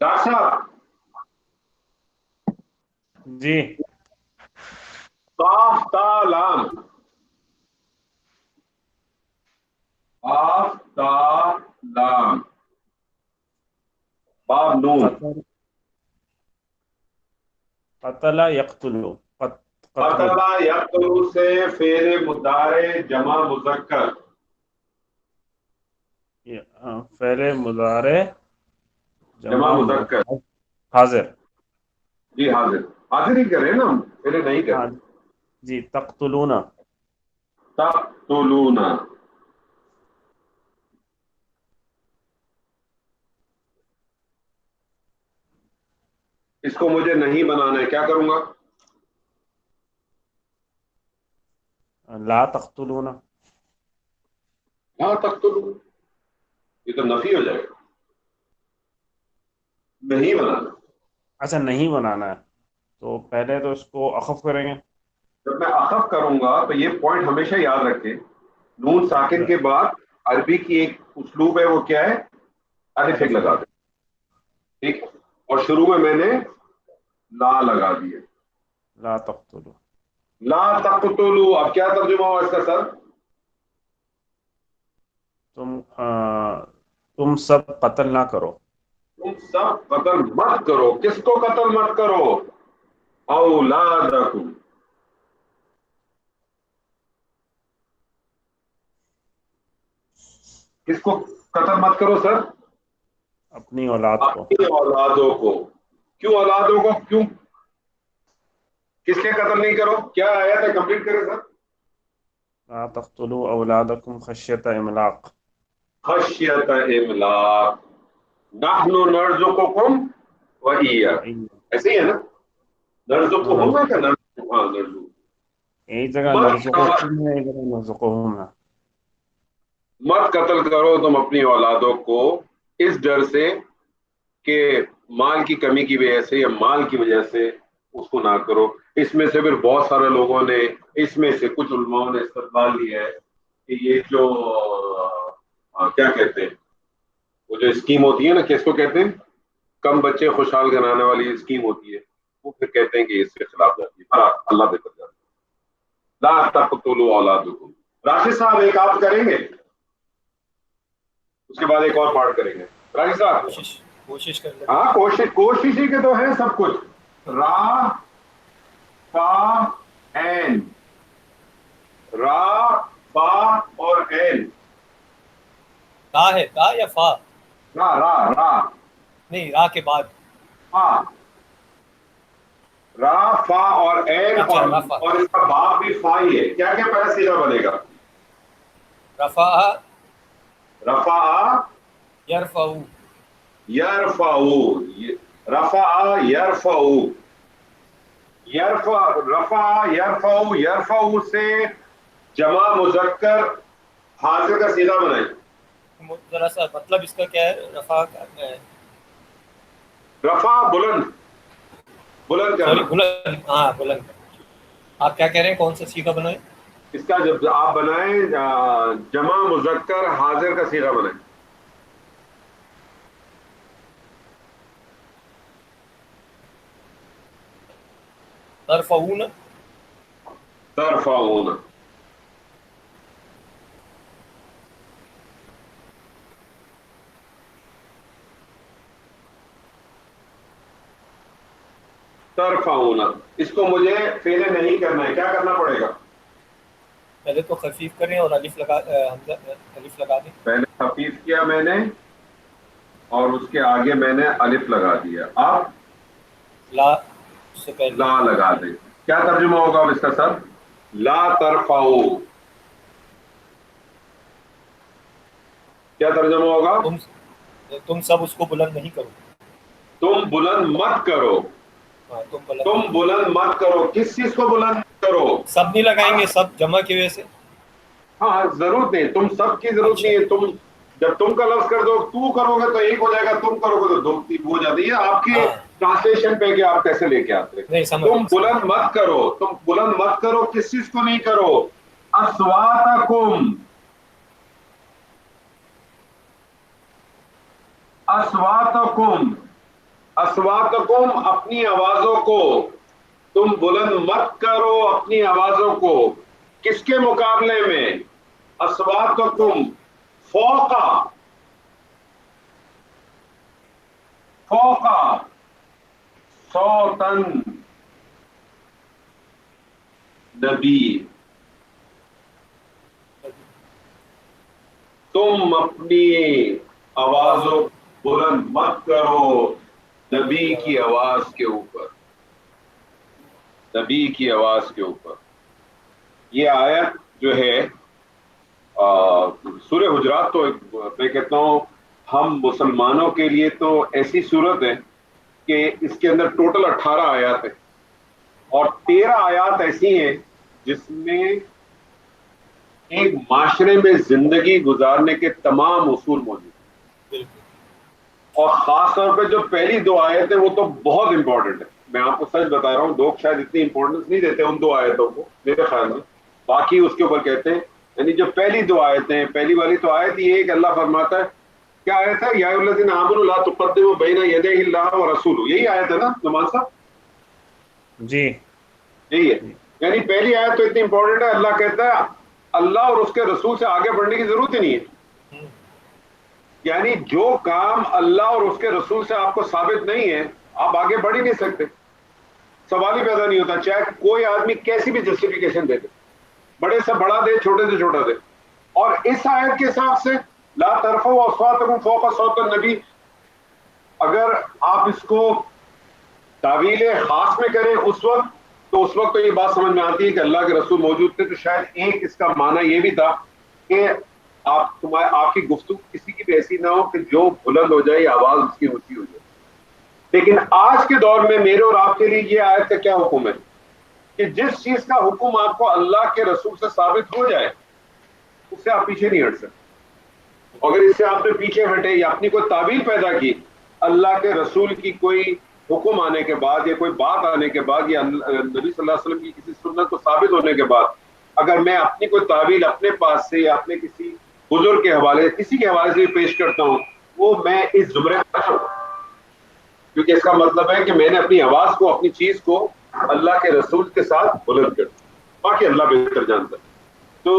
ڈاکٹر صاحب جی قاف تا لام. قاف تا لام باب نون. قتل یقتل. قتل یقتل سے فعل مضارع جمع مذکر. فعل مضارع جمع مذکر حاضر. جی حاضر. حاضر ہی کریں نا ہم، پہلے نہیں کریں. جی تقتلون. تقتلون. اس کو مجھے نہیں بنانا ہے، کیا کروں گا؟ لا تقتلون. ہاں تقتلون، یہ تو نفی ہو جائے گا. نہیں بنانا. اچھا نہیں بنانا ہے، تو پہلے تو اس کو اخف کریں گے. جب میں اخف کروں گا تو یہ پوائنٹ ہمیشہ یاد رکھیں، نون ساکن کے بعد عربی کی ایک اسلوب ہے، وہ کیا ہے؟ الف ایک لگا دیں. ٹھیک، اور شروع میں نے لا لگا دیے. لا تقتلوا. لا تقتلوا. اب کیا ترجمہ ہوا اس کا سر؟ تم تم سب قتل نہ کرو. تم سب قتل مت کرو. کس کو قتل مت کرو؟ اولادکم. کس کو قتل مت کرو سر؟ اپنی اولاد کو. اپنی اولادوں کو. کیوں اولادوں کو؟ کیوں کس لیے قتل نہیں کرو؟ کیا آیت ہے؟ کمپلیٹ کرے سر. لا تقتلوا اولادکم خشیۃ املاق. خشیت املاق. نحن نرزقکم وإیاکم. ایسے ہی ہے نا؟ نرزقہم ہے کہ نرزقکم؟ ہاں نرزقکم. ایک جگہ نرزقکم ہے، ایک جگہ نرزقہم ہے. مت قتل کرو تم اپنی اولادوں کو اس ڈر سے کہ مال کی کمی کی وجہ سے یا مال کی وجہ سے اس کو نہ کرو. اس میں سے پھر بہت سارے لوگوں نے، اس میں سے کچھ علماء نے استدلال لیا ہے کہ یہ جو کیا کہتے ہیں، وہ جو اسکیم ہوتی ہے نا، کس کو کہتے ہیں، کم بچے خوشحال گھرانے والی اسکیم ہوتی ہے، وہ پھر کہتے ہیں کہ اس کے خلاف جاتی ہے. اللہ بہتر جاتا ہے. لا تقتلوا اولادکم. راشد صاحب ایک آپ کریں گے، اس کے بعد ایک اور پارٹ کریں گے. راشد صاحب کوشش کر لیں. ہاں کوشش ہی کے تو ہے سب کچھ. را فا این. را فا اور این. تا ہے، تا یا فا؟ را را را نہیں، را کے بعد فا. را فا اور این اچھا، اور رفع. اس کا باپ بھی فا ہی ہے. کیا کیا پہلا سیدھا بنے گا؟ رفع رفع یرفع. یرفع. رفع یرفع. رفع یرفع. یرفع سے جمع مذکر حاضر کا سیدھا بنائیں. ذرا سا مطلب اس کا کیا ہے؟ رفع رفع بلند سوری، کرنا. بلند. ہاں بلند. آپ کیا کہہ رہے ہیں؟ کون سا سیدھا بنائیں؟ اس کا جب آپ بنائیں جمع مذکر حاضر کا سیدھا بنائیں. ترفعون. ترفعون. ترفعون. اس کو مجھے فعل نہیں کرنا ہے، کیا کرنا پڑے گا؟ پہلے تو خفیف کریں اور الف لگا دیں. پہلے خفیف کیا میں نے اور اس کے آگے میں نے الف لگا دیا. آپ لا سے پہلے لا لگا دیں. کیا ترجمہ ہوگا اب اس کا سر؟ لا ترفعو. کیا ترجمہ ہوگا؟ تم سب اس کو بلند نہیں کرو. تم بلند مت کرو. ہاں، تم بلند مت کرو. کس چیز کو بلند کرو؟ سب نہیں لگائیں گے، سب جمع کی وجہ سے. ہاں ضرورت نہیں، تم سب کی ضرورت نہیں ہے. تم جب تم کا لفظ کر دو، تو کرو گے تو ایک ہو جائے گا، تم کرو گے تو دو تین ہو جاتی ہے. آپ کے ٹرانسلیشن پہ کہ آپ کیسے لے کے آتے ہیں. تم بلند مت کرو. تم بلند مت کرو. کس چیز کو نہیں کرو؟ اصواتکم. اصواتکم. اصواتکم اپنی آوازوں کو. تم بلند مت کرو اپنی آوازوں کو. کس کے مقابلے میں؟ اصواتکم فوقا. فوقا صوتن نبی. تم اپنی آوازوں بلند مت کرو نبی کی آواز کے اوپر. نبی کی آواز کے اوپر. یہ آیت جو ہے سورہ حجرات، تو میں کہتا ہوں ہم مسلمانوں کے لیے تو ایسی صورت ہے کہ اس کے اندر ٹوٹل 18 آیات ہیں اور 13 آیات ایسی ہیں جس میں ایک معاشرے میں زندگی گزارنے کے تمام اصول موجود ہیں. اور خاص طور پہ جو پہلی 2 آیت ہیں وہ تو بہت امپورٹنٹ ہے. میں آپ کو سچ بتا رہا ہوں، لوگ شاید اتنی امپورٹنس نہیں دیتے ان 2 آیتوں کو میرے خیال میں. باقی اس کے اوپر کہتے ہیں، یعنی جو پہلی 2 آیتیں، پہلی والی تو آیت یہ ہے کہ اللہ فرماتا ہے، کیا آیت ہے؟ یا الذین آمنوا لا تقدموا بین یدی اللہ ورسولہ. یہی آیت ہے نا نعمان صاحب؟ جی یہی ہے. یعنی پہلی آیت تو اتنی امپورٹنٹ ہے، اللہ کہتا ہے اللہ اور اس کے رسول سے آگے بڑھنے کی ضرورت ہی نہیں ہے. یعنی جو کام اللہ اور اس کے رسول سے آپ کو ثابت نہیں ہے آپ آگے بڑھ ہی نہیں سکتے، سوال ہی پیدا نہیں ہوتا، چاہے کوئی آدمی کیسی بھی جسٹیفیکیشن دے دے، بڑے سے بڑا دے چھوٹے سے چھوٹا دے۔ اور اس آیت کے حساب سے لا ترفعوا اصواتکم فوق صوت النبی، اگر آپ اس کو تعویل خاص میں کریں اس وقت، تو اس وقت تو یہ بات سمجھ میں آتی ہے کہ اللہ کے رسول موجود تھے، تو شاید ایک اس کا معنی یہ بھی تھا کہ آپ کی گفتگو کسی کی بھی ایسی نہ ہو کہ جو بلند ہو جائے آواز اس کی اونچی ہو جائے۔ لیکن آج کے دور میں میرے اور آپ کے لیے یہ آیت کا کیا حکم ہے کہ جس چیز کا حکم آپ کو اللہ کے رسول سے ثابت ہو جائے اس سے آپ پیچھے نہیں ہٹ سکتے۔ اگر اس سے آپ نے پیچھے ہٹے یا اپنی کوئی تعویل پیدا کی اللہ کے رسول کی کوئی حکم آنے کے بعد یا کوئی بات آنے کے بعد یا نبی صلی اللہ علیہ وسلم کی کسی سنت کو ثابت ہونے کے بعد اگر میں اپنی کوئی تعویل اپنے پاس سے یا اپنے کسی بزرگ کے حوالے کسی کے حوالے سے پیش کرتا ہوں، وہ میں اس زمرے میں ہوں، کیونکہ اس کا مطلب ہے کہ میں نے اپنی آواز کو اپنی چیز کو اللہ کے رسول کے ساتھ بلند کر دیا، باقی اللہ بہتر جانتا ہے۔ تو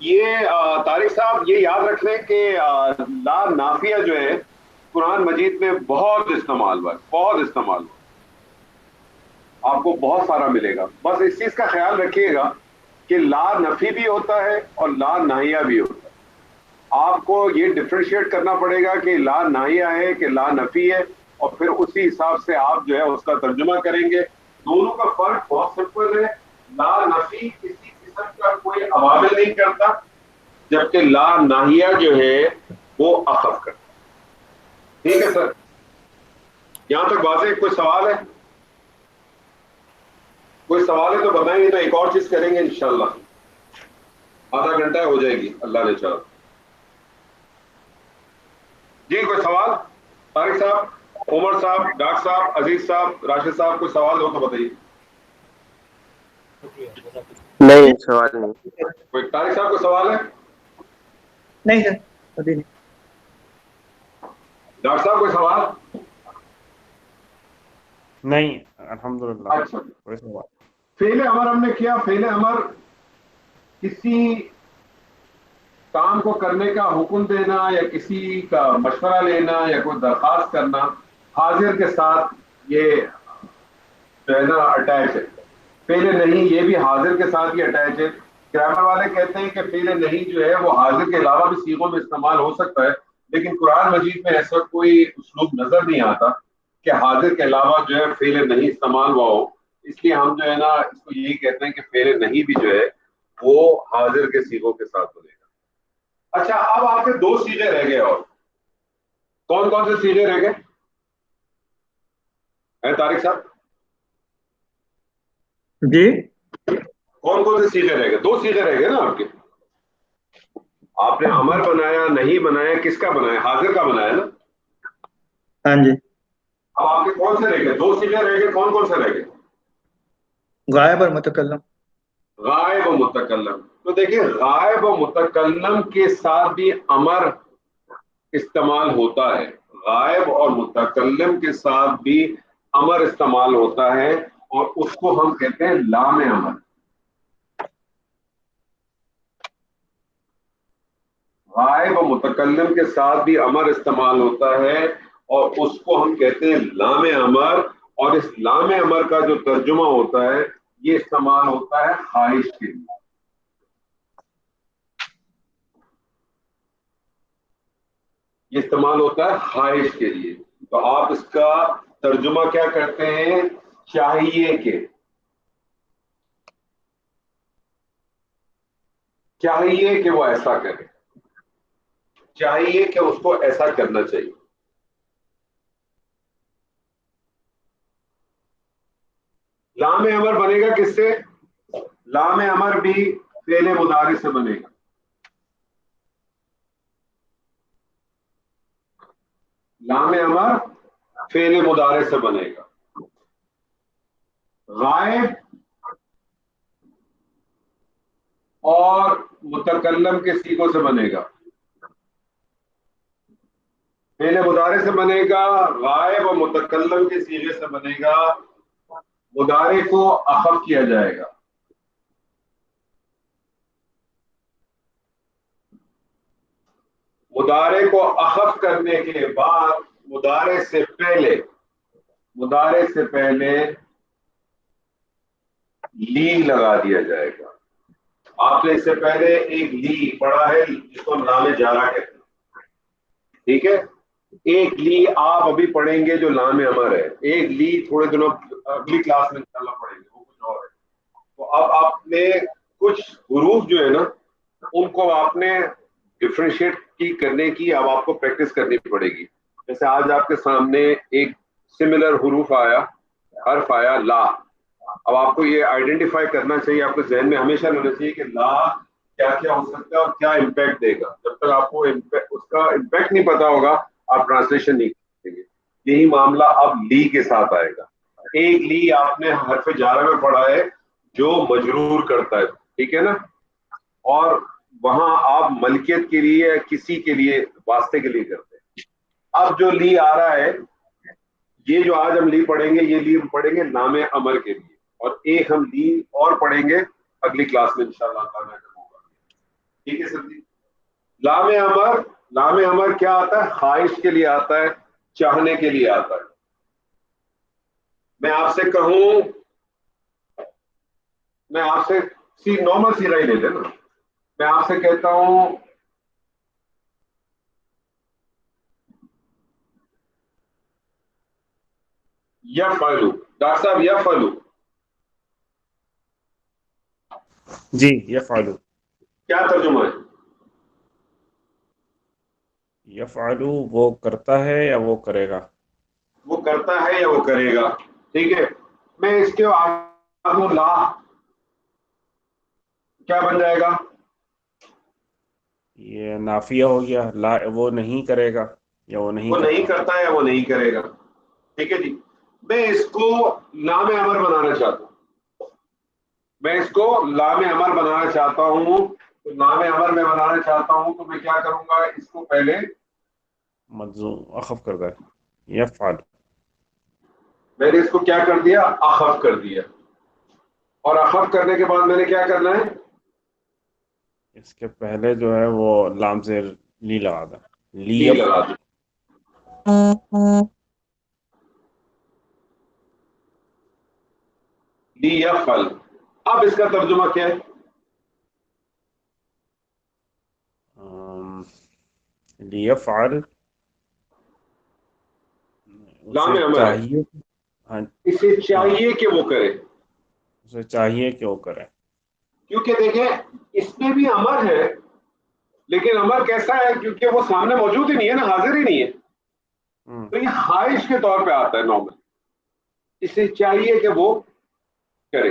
یہ طارق صاحب یہ یاد رکھ لیں کہ لا نافیہ جو ہے قرآن مجید میں بہت استعمال ہوا ہے، بہت استعمال ہوا، آپ کو بہت سارا ملے گا۔ بس اس چیز کا خیال رکھیے گا کہ لا نفی بھی ہوتا ہے اور لا ناہیہ بھی ہوتا ہے، آپ کو یہ ڈفرینشیٹ کرنا پڑے گا کہ لا ناہیہ ہے کہ لا نفی ہے، اور پھر اسی حساب سے آپ جو ہے اس کا ترجمہ کریں گے۔ دونوں کا فرق بہت سمپل ہے، لا نفی کسی قسم کا کوئی عوامل نہیں کرتا، جبکہ لا ناہیہ جو ہے وہ اخف کرتا۔ ٹھیک ہے سر، یہاں تک واضح؟ کوئی سوال ہے؟ کوئی سوال ہے تو بتائیں گے، تو ایک اور چیز کریں گے انشاءاللہ، آدھا گھنٹہ ہو جائے گی اللہ نے چاہا۔ جی کوئی سوال؟ طارق صاحب، عمر صاحب، ڈاکٹر صاحب، عزیز صاحب، راشد صاحب، کوئی سوال ہو تو بتائیے۔ نہیں سوال نہیں۔ کوئی طارق صاحب کو سوال ہے؟ نہیں سر ابھی نہیں۔ ڈاکٹر صاحب کوئی سوال؟ نہیں الحمدللہ اچھا، کوئی سوال۔ فعل امر ہم نے کیا۔ فعل امر کسی کام کو کرنے کا حکم دینا یا کسی کا مشورہ لینا یا کوئی درخواست کرنا، حاضر کے ساتھ یہ جو ہے نا اٹیچ ہے۔ فعل نہیں یہ بھی حاضر کے ساتھ ہی اٹیچ ہے۔ گرامر والے کہتے ہیں کہ فعل نہیں جو ہے وہ حاضر کے علاوہ بھی صیغوں میں استعمال ہو سکتا ہے، لیکن قرآن مجید میں ایسا کوئی اسلوب نظر نہیں آتا کہ حاضر کے علاوہ جو ہے فعل نہیں استعمال ہوا ہو، اس لیے ہم جو ہے نا اس کو یہی کہتے ہیں کہ فعل نہیں بھی جو ہے وہ حاضر کے صیغوں کے ساتھ بنے گا۔ اچھا، اب آپ کے دو صیغے رہ گئے، اور کون کون سے صیغے رہ گئے ہیں طارق صاحب؟ جی کون کون سے صیغے رہ گئے؟ دو صیغے رہ گئے نا آپ کے۔ آپ نے امر بنایا، نہیں بنایا، کس کا بنایا؟ حاضر کا بنایا نا۔ ہاں جی، اب آپ کے کون سے رہ گئے؟ دو صیغے رہ گئے، کون کون سے رہ گئے؟ غائب اور متکلم۔ غائب و متکلم۔ تو دیکھیں غائب و متکلم کے ساتھ بھی امر استعمال ہوتا ہے، غائب اور متکلم کے ساتھ بھی امر استعمال ہوتا ہے، اور اس کو ہم کہتے ہیں لام امر۔ غائب و متکلم کے ساتھ بھی امر استعمال ہوتا ہے اور اس کو ہم کہتے ہیں لام امر، اور اس لام امر کا جو ترجمہ ہوتا ہے یہ استعمال ہوتا ہے خواہش کے لیے۔ یہ استعمال ہوتا ہے خواہش کے لیے، تو آپ اس کا ترجمہ کیا کرتے ہیں؟ چاہیے کہ، چاہیے کہ وہ ایسا کرے، چاہیے کہ اس کو ایسا کرنا چاہیے۔ لام امر بنے گا کس سے؟ لام امر بھی فعل مضارع سے بنے گا۔ لام امر فعل مضارع سے بنے گا۔ غائب اور متکلم کے صیغوں سے بنے گا۔ فعل مضارع سے بنے گا، غائب اور متکلم کے صیغے سے بنے گا، مضارع کو اخف کیا جائے گا۔ مضارع کو اخف کرنے کے بعد مضارع سے پہلے لی لگا دیا جائے گا. آپ نے اس سے پہلے ایک لی پڑھا ہے جس کو ہم لام جارہ کہتے ہیں, ٹھیک ہے. ایک لی آپ ابھی پڑھیں گے جو لام امر ہے, ایک لی تھوڑے دنوں اگلی کلاس میں انشاءاللہ پڑھیں گے, وہ کچھ اور ہے. تو اب آپ نے کچھ حروف جو ہے نا ان کو آپ نے ڈفرینشیٹ کرنے کی اب آپ کو پریکٹس کرنی پڑے گی. جیسے آج آپ کے سامنے ایک سملر حروف آیا, حرف آیا لا. اب آپ کو یہ آئیڈینٹیفائی کرنا چاہیے, آپ کے ذہن میں ہمیشہ ہونا چاہیے کہ لا کیا کیا ہو سکتا ہے اور کیا امپیکٹ دے گا. جب تک آپ کو اس کا امپیکٹ نہیں پتا ہوگا آپ ٹرانسلیشن نہیں کریں گے. یہی معاملہ اب لی کے ساتھ آئے گا. ایک لی آپ نے حرف جارہ میں پڑھا ہے جو مجرور کرتا ہے, ٹھیک ہے نا, اور وہاں آپ ملکیت کے لیے کسی کے لیے واسطے کے لیے کرتے ہیں. اب جو لی آ رہا ہے, یہ جو آج ہم لی پڑھیں گے, یہ لی ہم پڑھیں گے لام امر کے لیے, اور ایک ہم لی اور پڑھیں گے اگلی کلاس میں انشاءاللہ تعالیٰ ہوگا. ٹھیک ہے سر جی. لام امر کیا آتا ہے؟ خواہش کے لیے آتا ہے, چاہنے کے لیے آتا ہے. میں آپ سے کہوں, میں آپ سے نارمل سیدھا ہی لے لیں نا, میں آپ سے کہتا ہوں یفعلو, ڈاکٹر صاحب یفعلو, جی یفعلو. کیا ترجمہ ہے؟ یفعلو وہ کرتا ہے یا وہ کرے گا؟ وہ کرتا ہے یا وہ کرے گا. ٹھیک ہے. میں اس کے آگے لا کیا بن جائے گا؟ یہ نافیہ ہو گیا. لا وہ نہیں کرے گا یا وہ نہیں وہ کرتا. نہیں کرتا ہے یا وہ نہیں کرے گا. ٹھیک ہے جی. میں اس کو لام امر بنانا چاہتا ہوں, تو لام امر میں بنانا چاہتا ہوں تو میں کیا کروں گا, اس کو پہلے مجزوم اخف کرتا ہے. یفعل میں نے اس کو کیا کر دیا, اخف کر دیا, اور اخف کرنے کے بعد میں نے کیا کرنا ہے, اس کے پہلے جو ہے وہ لام زیر لی لگا دا. لی لگا دیا. لی یفعل. اب اس کا ترجمہ کیا ہے؟ لیفعل لام اسے امر ہے, چاہیے, ہاں اسے چاہیے کہ وہ کرے. اسے چاہیے کہ وہ کرے. کیونکہ دیکھیں اس میں بھی امر ہے, لیکن امر کیسا ہے, کیونکہ وہ سامنے موجود ہی نہیں ہے نا, حاضر ہی نہیں ہے, تو یہ خواہش کے طور پہ آتا ہے نارمل. اسے چاہیے کہ وہ کرے,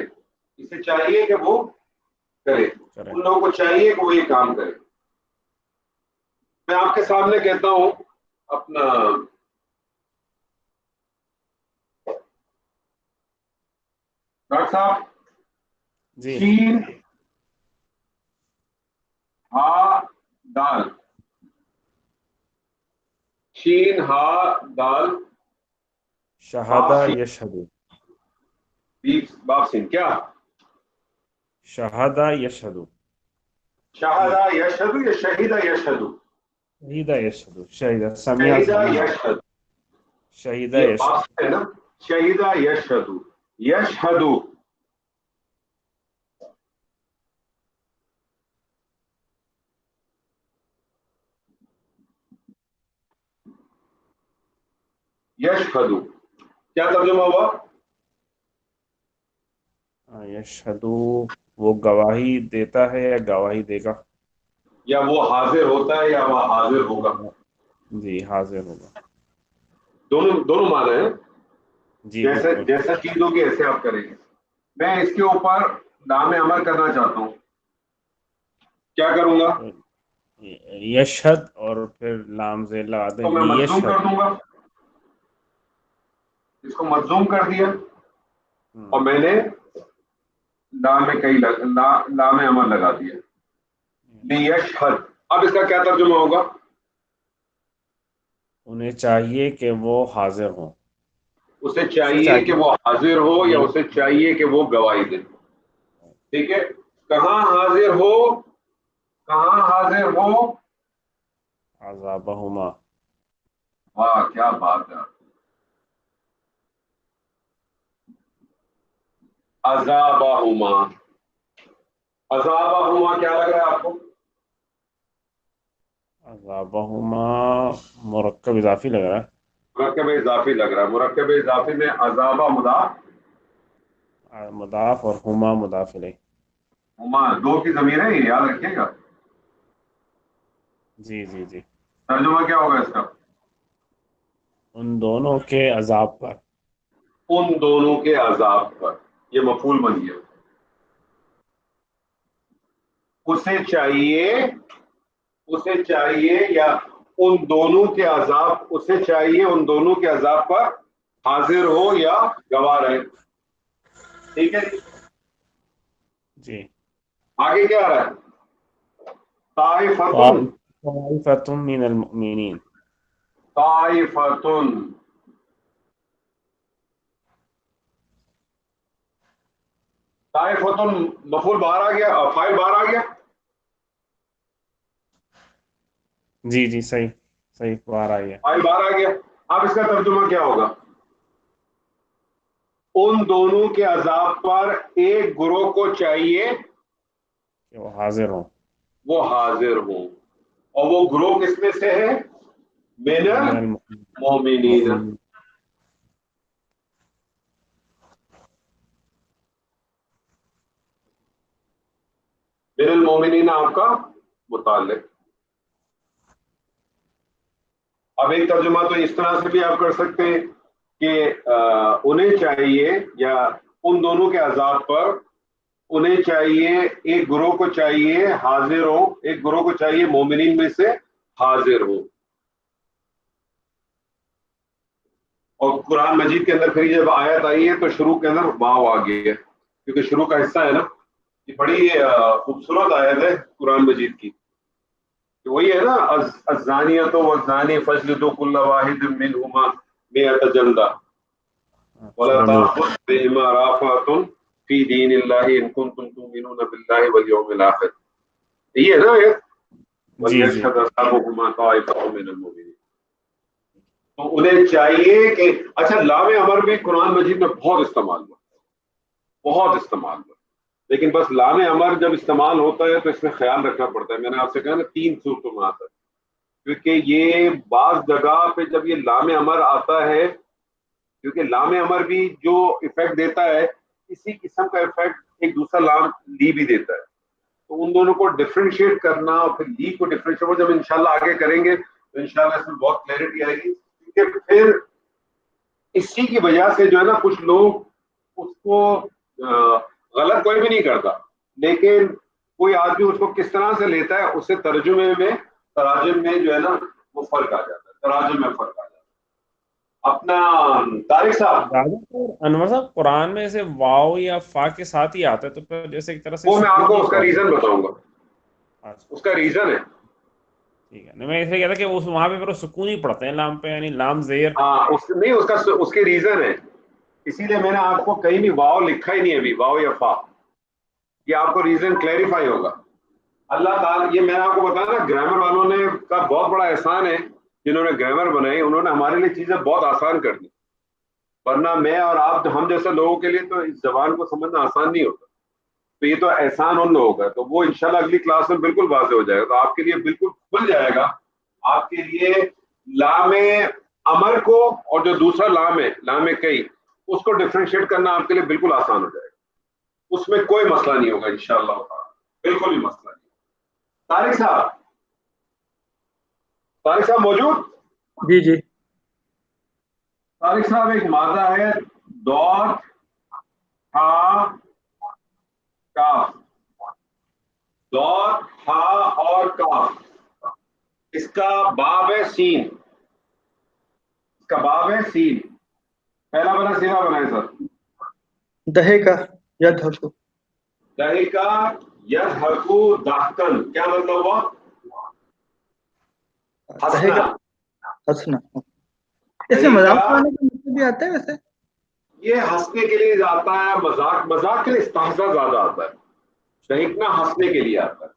اسے چاہیے کہ وہ کرے, ان لوگوں کو چاہیے کہ وہ یہ کام کرے. میں آپ کے سامنے کہتا ہوں اپنا ڈاکٹر صاحب جی شین ہا دال, شین ہا دال شہادہ یشہدو. باب سین کیا شہادہ یشہدو. شہادہ یشہدو یا شہیدہ یشہدو؟ شہیدہ یشہدو. شہیدہ سمیع شہیدہ سمیع یشہدو. شہیدہ یہ یشہدو. باب ہے نا, شہیدہ یشہدو. یشہدو یشہدو کیا ترجمہ ہوا؟ یشہدو وہ گواہی دیتا ہے یا گواہی دے گا. یا وہ حاضر ہوتا ہے یا وہ حاضر ہوگا. جی حاضر ہوگا. دونوں معنی ہیں. جی جیسا چیز ہوگی ایسے آپ کریں گے. میں اس کے اوپر لام امر کرنا چاہتا ہوں, کیا کروں گا؟ یشہد اور پھر لام زیر لگا دیں. تو میں مجزوم یشہد. کر دوں گا, اس کو مجزوم کر دیا, اور میں نے لام امر لگا دیا. لیشہد. اب اس کا کیا ترجمہ ہوگا؟ انہیں چاہیے کہ وہ حاضر ہوں. اسے چاہیے کہ وہ حاضر ہو یا اسے چاہیے کہ وہ گواہی دے. ٹھیک ہے. کہاں حاضر ہو, کہاں حاضر ہو؟ عذابہما. واہ کیا بات ہے. عذابہما، عذابہما کیا لگ رہا ہے آپ کو؟ عذابہما مرکب اضافی لگ رہا ہے. مرکب اضافی لگ رہا ہے. مرکب اضافی میں عذابہ مضاف، مضاف اور ہما مضاف الیہ. ہما دو کی ضمیر ہے، یہ یاد رکھیے گا. جی جی جی. ترجمہ کیا ہوگا اس کا؟ ان دونوں کے عذاب پر. ان دونوں کے عذاب پر، یہ مفعول بن گیا. اسے چاہیے یا ان دونوں کے عذاب، اسے چاہیے ان دونوں کے عذاب پر حاضر ہو یا گواہ رہے. ٹھیک ہے جی. آگے کیا آ رہا ہے؟ طائفۃ، طائفۃ من المؤمنین. طائفۃ، طائفۃ مفعول باہر آ گیا، فاعل باہر آ گیا. جی جی صحیح صحیح بار آئی ہے. فاعل باہر آ گیا. اب اس کا ترجمہ کیا ہوگا؟ ان دونوں کے عذاب پر ایک گروہ کو چاہیے کہ وہ حاضر ہوں. وہ حاضر ہوں، اور وہ گروہ کس میں سے ہے؟ من من المؤمنین. المؤمنین. من المؤمنین آپ کا متعلق. اب ایک ترجمہ تو اس طرح سے بھی آپ کر سکتے ہیں کہ انہیں چاہیے، یا ان دونوں کے عذاب پر انہیں چاہیے، ایک گروہ کو چاہیے حاضر ہو، ایک گروہ کو چاہیے مومنین میں سے حاضر ہو. اور قرآن مجید کے اندر پھر جب آیت آئی ہے تو شروع کے اندر واو آ گئی ہے، کیونکہ شروع کا حصہ ہے نا. یہ بڑی خوبصورت آیت ہے قرآن مجید کی. وہی ہے نا، الزانیۃ والزانی فاجلدوا کل واحد منہما مئۃ جلدہ ولا تأخذکم بہما رأفۃ فی دین اللہ ان کنتم تؤمنون باللہ والیوم الآخر. یہ ہے نا آیت، جی جی. وَلْيَشْهَدْ عَذَابَهُمَا طَائِفَةٌ مِّنَ الْمُؤْمِنِينَ. تو انہیں چاہیے کہ اچھا، لام امر بھی قرآن مجید میں بہت استعمال ہوا، لیکن بس لام امر جب استعمال ہوتا ہے تو اس میں خیال رکھنا پڑتا ہے. میں نے آپ سے کہا نا 3 صورتوں میں آتا ہے، کیونکہ یہ بعض جگہ پہ جب یہ لام امر آتا ہے، کیونکہ لام امر بھی جو افیکٹ دیتا ہے اسی قسم کا افیکٹ ایک دوسرا لام لی بھی دیتا ہے. تو ان دونوں کو ڈفرینشیٹ کرنا اور پھر لی کو ڈفرینشیٹ جب انشاءاللہ آگے کریں گے تو انشاءاللہ اس میں بہت کلیئرٹی آئے گی. کیونکہ پھر اسی کی وجہ سے جو ہے نا کچھ لوگ اس کو غلط کوئی بھی نہیں کرتا، لیکن کوئی آدمی اس کو کس طرح سے لیتا ہے، اس سے تراجم میں جو ہے نا وہ فرق آ جاتا ہے، تراجم میں فرق آ جاتا ہے. اپنا طارق صاحب، انور صاحب قرآن میں سے واو یا فا کے ساتھ ہی آتا ہے، تو پھر جیسے ایک طرح سے وہ میں آپ سکون کو ہی اس کا ریزن بتاؤں گا. اچھا اس کا ریزن ہے، ٹھیک ہے. نہیں میں اسے کہتا کہ وہاں پہ پھر سکون ہی پڑتے ہیں لام پہ، یعنی لام زیر. ہاں نہیں اس کے ریزن ہے، اسی لیے میں نے آپ کو کہیں بھی واو لکھا ہی نہیں ابھی، واو یا فا. یہ آپ کو ریزن کلیریفائی ہوگا. اللہ تعالیٰ، یہ میں نے آپ کو بتایا نا، گرامر والوں نے کا بہت بڑا احسان ہے، جنہوں نے گرامر بنائی انہوں نے ہمارے لیے چیزیں بہت آسان کر دی. ورنہ میں اور آپ ہم جیسے لوگوں کے لیے تو اس زبان کو سمجھنا آسان نہیں ہوتا. تو یہ تو احسان ان لوگوں کا ہے، تو وہ انشاءاللہ اگلی کلاس میں بالکل واضح ہو جائے گا، تو آپ کے لیے بالکل کھل جائے گا. آپ کے لیے لام امر کو اور جو دوسرا لام ہے لام کئی، اس کو ڈفرینشیٹ کرنا آپ کے لیے بالکل آسان ہو جائے گا. اس میں کوئی مسئلہ نہیں ہوگا انشاءاللہ تعالی، بالکل بھی مسئلہ نہیں. طارق صاحب موجود؟ جی جی. طارق صاحب، ایک مادہ ہے ڈاٹ ہا کاف، ڈاٹ ہا اور کاف، اس کا باب ہے سین، اس کا باب ہے سین. پہلا بنا سیدھا بنائے سر. دہے کا یدھکو، دہی کا یدھکو دہکن، کیا مطلب ہوا؟ دہے ہنسنا. کا ہنسنا. اس میں دہی مذاق کا، اڑانے کا مطلب بھی آتا ہے ویسے؟ یہ ہنسنے کے لیے آتا ہے، مذاق کے لیے استہزاء زیادہ آتا ہے. دہکنا ہنسنے کے لیے آتا ہے.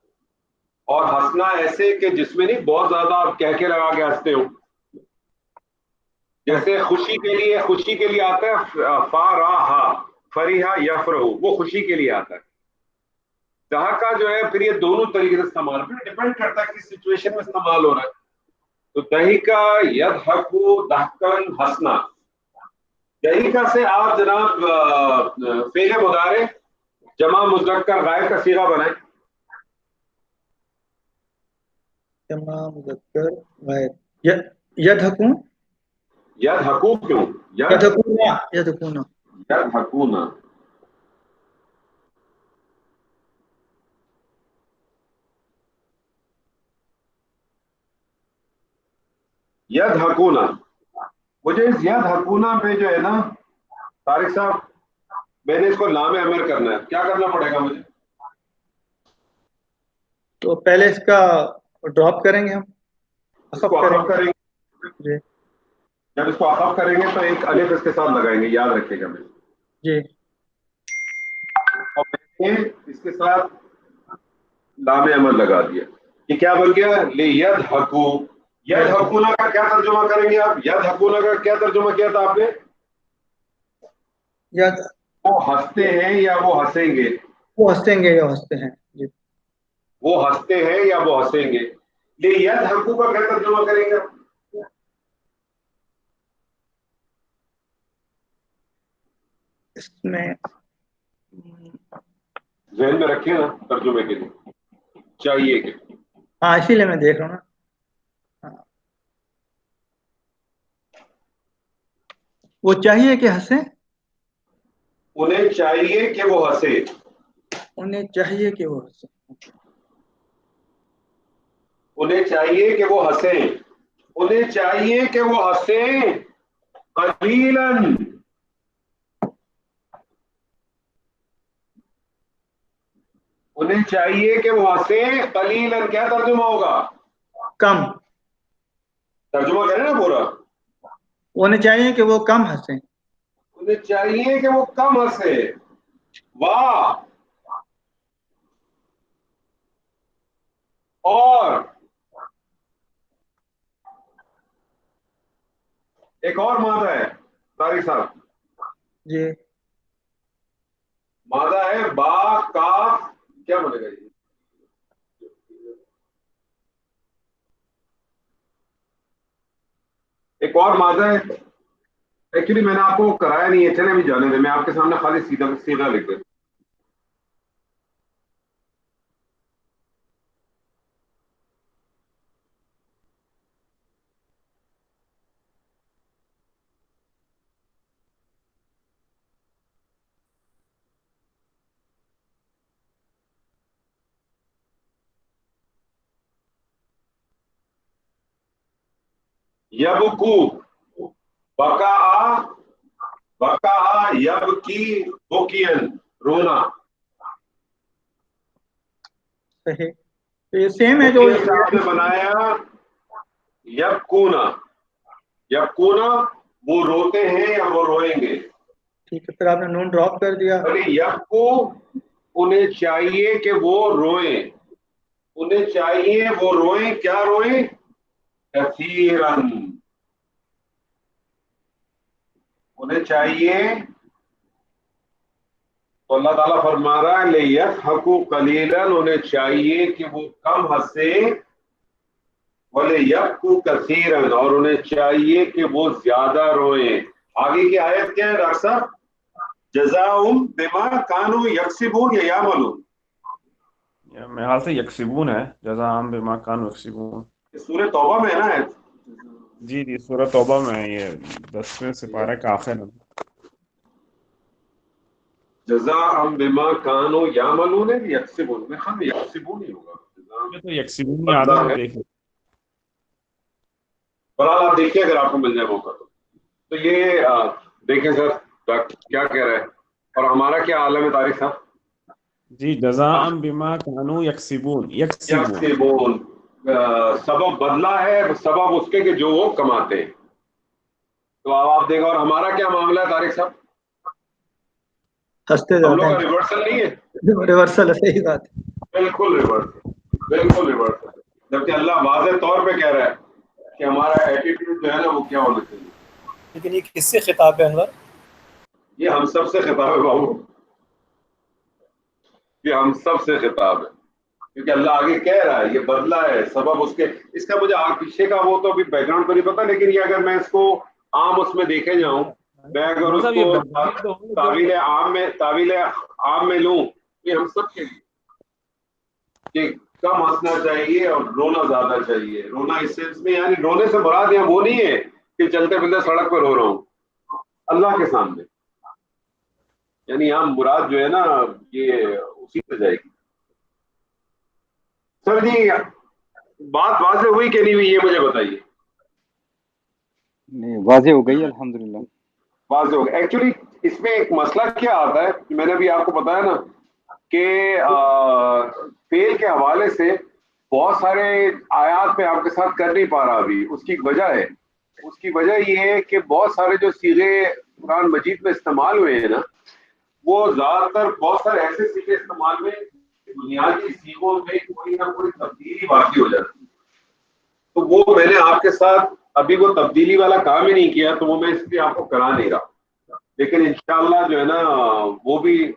اور ہنسنا ایسے کہ جس میں نہیں بہت زیادہ آپ کہہ کے لگا کے ہنستے ہو. جیسے خوشی کے لیے آتا ہے فارحا فریحا یفرح, وہ خوشی کے لیے آتا ہے. ضحکا جو ہے پھر یہ دونوں طریقے سے استعمال, پھر ڈیپینڈ کرتا ہے کس سچویشن میں استعمال ہو رہا ہے. تو ضحکا یضحکو ضحکن ہنسنا. ضحکا سے آپ جناب فعل مضارع جمع مذکر غائب کا صیغہ بنائیں. جمع مذکر غائب. یضحکون یضحکو کیوں یضحکون یضحکون یضحکون. مجھے اس یضحکون پہ جو ہے نا طارق صاحب, میں نے اس کو لام امر کرنا ہے. کیا کرنا پڑے گا مجھے؟ تو پہلے اس کا ڈراپ کریں گے, ہم اس کو اخف کریں گے. جی جب اس کو اخف کریں گے تو ایک الف اس کے ساتھ لگائیں گے, یاد رکھیے گا. میں جی اور میں نے اس کے ساتھ لام امر لگا دیا. یہ کیا بن گیا؟ لیضحکو. یضحکون کا کیا ترجمہ کریں گے آپ؟ یضحکون کا کیا ترجمہ کیا تھا آپ نے؟ وہ ہنستے ہیں یا وہ ہنسیں گے؟ وہ ہنسیں گے یا ہنستے ہیں. جی وہ ہنستے ہیں یا وہ ہنسیں گے. لیضحکو کا کیا ترجمہ کریں گے آپ؟ اس میں ذہن میں رکھیں نا ترجمے کے لیے چاہیے کہ. ہاں اسی لیے میں دیکھ رہا ہوں نا. وہ چاہیے کہ ہنسیں, انہیں چاہیے کہ وہ ہنسے. انہیں چاہیے کہ وہ ہنسیں. انہیں چاہیے کہ وہ ہنسیں. انہیں چاہیے کہ وہ ہنسیں قلیلاً. انہیں چاہیے کہ وہ ہنسیں قلیلاً. کیا ترجمہ ہوگا؟ کم. ترجمہ کریں نا پورا. انہیں چاہیے کہ وہ کم ہنسیں. انہیں چاہیے کہ وہ کم ہنسے. واہ. اور ایک اور مادہ ہے طارق صاحب. جی مادہ ہے با کاف. کیا بنے گا یہ؟ ایک اور مادہ ہے. ایکچولی میں نے آپ کو کرایا نہیں ہے, چلے بھی جانے دیں, میں آپ کے سامنے خالی سیدھا لکھ دیں. یبکو بکا یبکی بکین رونا. صحیح. تو یہ سیم ہے جو آپ نے بنایا یبکونا. یبکونا وہ روتے ہیں یا وہ روئیں گے. ٹھیک ہے, پھر آپ نے نون ڈراپ کر دیا. یبکو انہیں چاہیے کہ وہ روئیں. انہیں چاہیے وہ روئیں. کیا روئیں؟ کثیراً. انہیں چاہیے, تو اللہ تعالیٰ فرما رہا ہے لیضحکوا قلیلاً, انہیں چاہیے کہ وہ کم ہنسے. ولیبکوا کثیراً, اور انہیں چاہیے کہ وہ زیادہ روئیں. آگے کی آیت کیا ہے ڈاکٹر صاحب؟ جزاؤہم بما کانوا یکسبون یا یعملون. میرے خیال سے یکسبون ہے, جزاء بما کانوا یکسبون. سورہ توبہ میں ہے نا آیت؟ جی سورہ توبہ میں ہے, یہ 10ویں سپارہ کا آخر ہے. جزاء بما کانوا یعملون ہے کہ یکسبون؟ میں خیال یکسبون ہی ہوگا. یہ تو یکسبون ہی آدھا ہے دیکھ. بہرحال آپ دیکھیے اگر آپ کو مل جائے موقع تو یہ دیکھیں سر کیا کہہ رہا ہے, اور ہمارا کیا عالم ہے طارق صاحب؟ جی جزاء بما کانوا یکسبون. یکسبون سبب بدلہ ہے, سبب اس کے کہ جو وہ کماتے ہیں. تو اب آپ دیکھیں, اور ہمارا کیا معاملہ ہے طارق صاحب؟ ہنستے ہم زیادہ لوگ کا ہیں. ریورسل نہیں ہے. ریورسل ہے, صحیح بات ہے. بالکل ریورسل. بالکل ریورس ہے. جبکہ اللہ واضح طور پہ کہہ رہا ہے کہ ہمارا ایٹیٹیوڈ جو ہے نا وہ کیا ہونا چاہیے. لیکن یہ کس سے خطاب ہے انور؟ یہ ہم سب سے خطاب ہے بابو, یہ ہم سب سے خطاب ہے, کیونکہ اللہ آگے کہہ رہا ہے یہ بدلہ ہے سبب اس کے. اس کا مجھے آگ پیچھے کا وہ تو ابھی بیک گراؤنڈ تو نہیں پتا, لیکن یہ اگر میں اس کو عام اس میں دیکھے جاؤں, میں اگر اس کو تعویل عام میں لوں, یہ ہم سب کے لیے کہ کم ہنسنا چاہیے اور رونا زیادہ چاہیے. رونا اس سینس میں, یعنی رونے سے مراد یہاں وہ نہیں ہے کہ چلتے پھرتے سڑک پہ رو رہا ہوں اللہ کے سامنے, یعنی یہاں مراد جو ہے نا یہ اسی پہ جائے گی. سر جی بات واضح ہوئی کہ نہیں ہوئی یہ مجھے بتائیے. نہیں واضح ہو گئی الحمدللہ. واضح ہو گیا. ایکچولی اس میں ایک مسئلہ کیا آتا ہے, میں نے بھی آپ کو بتایا نا کہ فیل کے حوالے سے بہت سارے آیات پہ آپ کے ساتھ کر نہیں پا رہا ابھی. اس کی وجہ ہے, اس کی وجہ یہ ہے کہ بہت سارے جو صیغے قرآن مجید میں استعمال ہوئے ہیں نا, وہ زیادہ تر بہت سارے ایسے صیغے استعمال ہوئے بنیادی صیغوں میں کوئی نہ کوئی تبدیلی واقع ہو جاتی ہے. تو وہ میں نے آپ کے ساتھ ابھی وہ تبدیلی والا کام ہی نہیں کیا, تو وہ میں اس لیے آپ کو کرا نہیں رہا. لیکن انشاءاللہ جو ہے نا وہ بھی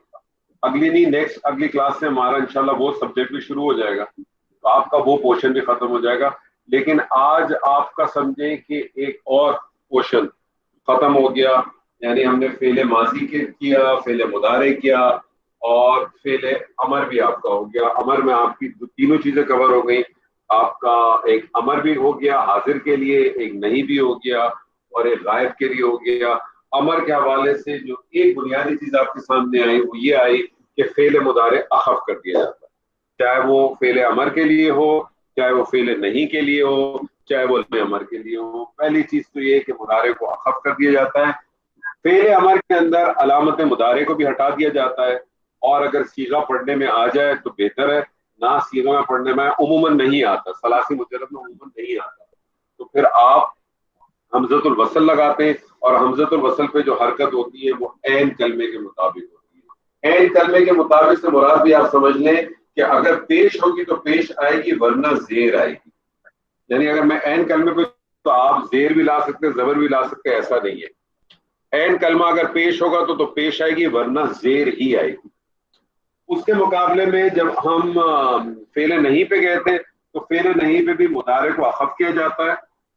اگلی کلاس سے ہمارا انشاءاللہ وہ سبجیکٹ بھی شروع ہو جائے گا, تو آپ کا وہ پورشن بھی ختم ہو جائے گا. لیکن آج آپ کا سمجھیں کہ ایک اور پورشن ختم ہو گیا, یعنی ہم نے فعل ماضی کیا, فعل مضارع کیا, اور فعل امر بھی آپ کا ہو گیا. امر میں آپ کی تینوں چیزیں کور ہو گئی. آپ کا ایک امر بھی ہو گیا حاضر کے لیے, ایک نہیں بھی ہو گیا, اور ایک غائب کے لیے ہو گیا. امر کے حوالے سے جو ایک بنیادی چیز آپ کے سامنے آئی وہ یہ آئی کہ فعل مضارع اخف کر دیا جاتا ہے, چاہے وہ فعل امر کے لیے ہو, چاہے وہ فعل نہیں کے لیے ہو, چاہے وہ امر کے لیے ہو. پہلی چیز تو یہ کہ مضارع کو اخف کر دیا جاتا ہے. فعل امر کے اندر علامت مضارع کو بھی ہٹا دیا جاتا ہے, اور اگر صیغہ پڑھنے میں آ جائے تو بہتر ہے, نہ صیغہ میں پڑھنے میں عموماً نہیں آتا, ثلاثی مجرد میں عموماً نہیں آتا, تو پھر آپ حمزۃ الوصل لگاتے ہیں, اور حمزۃ الوصل پہ جو حرکت ہوتی ہے وہ عین کلمے کے مطابق ہوتی ہے. عین کلمے کے مطابق سے مراد بھی آپ سمجھ لیں کہ اگر پیش ہوگی تو پیش آئے گی ورنہ زیر آئے گی. یعنی اگر میں عین کلمے پہ تو آپ زیر بھی لا سکتے, زبر بھی لا سکتے, ایسا نہیں ہے. عین کلمہ اگر پیش ہوگا تو پیش آئے گی ورنہ زیر ہی آئے گی. اس کے مقابلے میں جب ہم فعل نہیں پہ گئے تھے تو فعل نہیں پہ بھی مضارع کو اخف کیا جاتا ہے.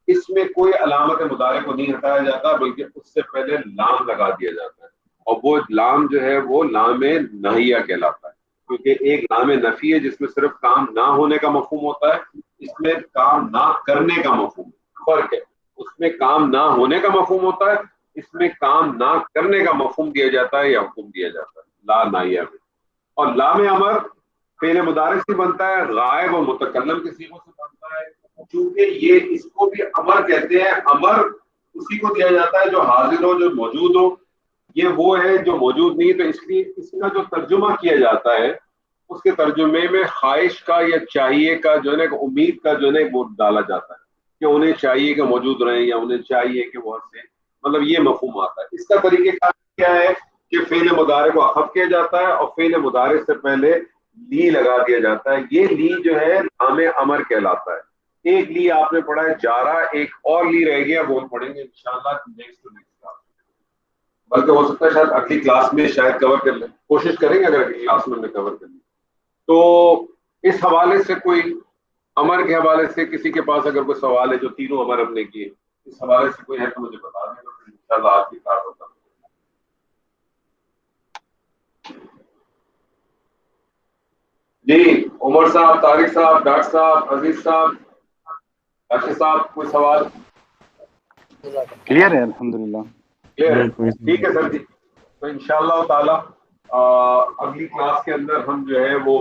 اس میں کوئی علامت مضارع کو نہیں ہٹایا جاتا, بلکہ اس سے پہلے لام لگا دیا جاتا ہے, اور وہ لام جو ہے وہ لام نہیہ کہلاتا ہے, کیونکہ ایک لام نفی ہے جس میں صرف کام نہ ہونے کا مفہوم ہوتا ہے, اس میں کام نہ کرنے کا مفہوم فرق ہے. اس میں کام نہ ہونے کا مفہوم ہوتا ہے, اس میں کام نہ کرنے کا مفہوم دیا جاتا ہے یا حکم دیا جاتا ہے لا ناہیہ میں. اور لام امر فعل مضارع سے بنتا ہے, غائب و متکلم کے صیغوں سے بنتا ہے, چونکہ یہ اس کو بھی امر کہتے ہیں. امر اسی کو دیا جاتا ہے جو حاضر ہو, جو موجود ہو. یہ وہ ہے جو موجود نہیں, تو اس لیے اس کا جو ترجمہ کیا جاتا ہے اس کے ترجمے میں خواہش کا یا چاہیے کا جو ہے نا, امید کا جو ہے نا وہ ڈالا جاتا ہے کہ انہیں چاہیے کہ موجود رہیں, یا انہیں چاہیے کہ وہ سے, مطلب یہ مفہوم آتا ہے. اس کا طریقہ کار کیا ہے کہ فعل مضارع کو اخف کیا جاتا ہے, اور فعل مضارع سے پہلے لی لگا دیا جاتا ہے. یہ لی جو ہے لام امر کہلاتا ہے. ایک لی آپ نے پڑھا ہے جارا, ایک اور لی رہ گیا, وہ ہم پڑھیں گے انشاءاللہ نیکسٹ کلاس, بلکہ ہو سکتا ہے شاید اگلی کلاس میں شاید کور کر لیں, کوشش کریں گے اگر اگلی کلاس میں کور کر لیں. تو اس حوالے سے کوئی امر کے حوالے سے کسی کے پاس اگر کوئی سوال ہے, جو تینوں امر ہم نے کیے اس حوالے سے کوئی ہے تو مجھے بتا دیں گا, پھر انشاءاللہ آپ کی کار ہوتا. جی عمر صاحب, طارق صاحب, ڈاکٹر صاحب, عزیز صاحب, ڈاکٹر صاحب, کوئی سوال؟ کلیئر ہے الحمدللہ. ٹھیک ہے سر جی. تو انشاءاللہ تعالی اگلی کلاس کے اندر ہم جو ہے وہ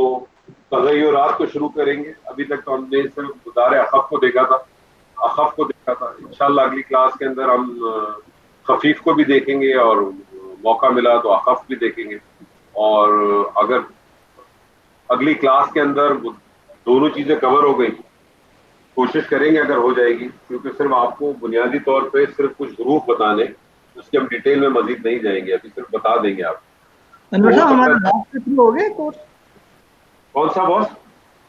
تغیرات کو شروع کریں گے. ابھی تک تو ہم نے صرف مضارع اخف کو دیکھا تھا. انشاءاللہ اگلی کلاس کے اندر ہم خفیف کو بھی دیکھیں گے, اور موقع ملا تو اخف بھی دیکھیں گے. اور اگر اگلی کلاس کے اندر دونوں چیزیں کور ہو گئی, کوشش کریں گے اگر ہو جائے گی, کیونکہ صرف آپ کو بنیادی طور پہ صرف کچھ حروف بتانے, اس کے ہم ڈیٹیل میں مزید نہیں جائیں گے, ابھی صرف بتا دیں گے آپ. انور صاحب ہمارا باس شروع ہو گیا کورس؟ کون سا باس؟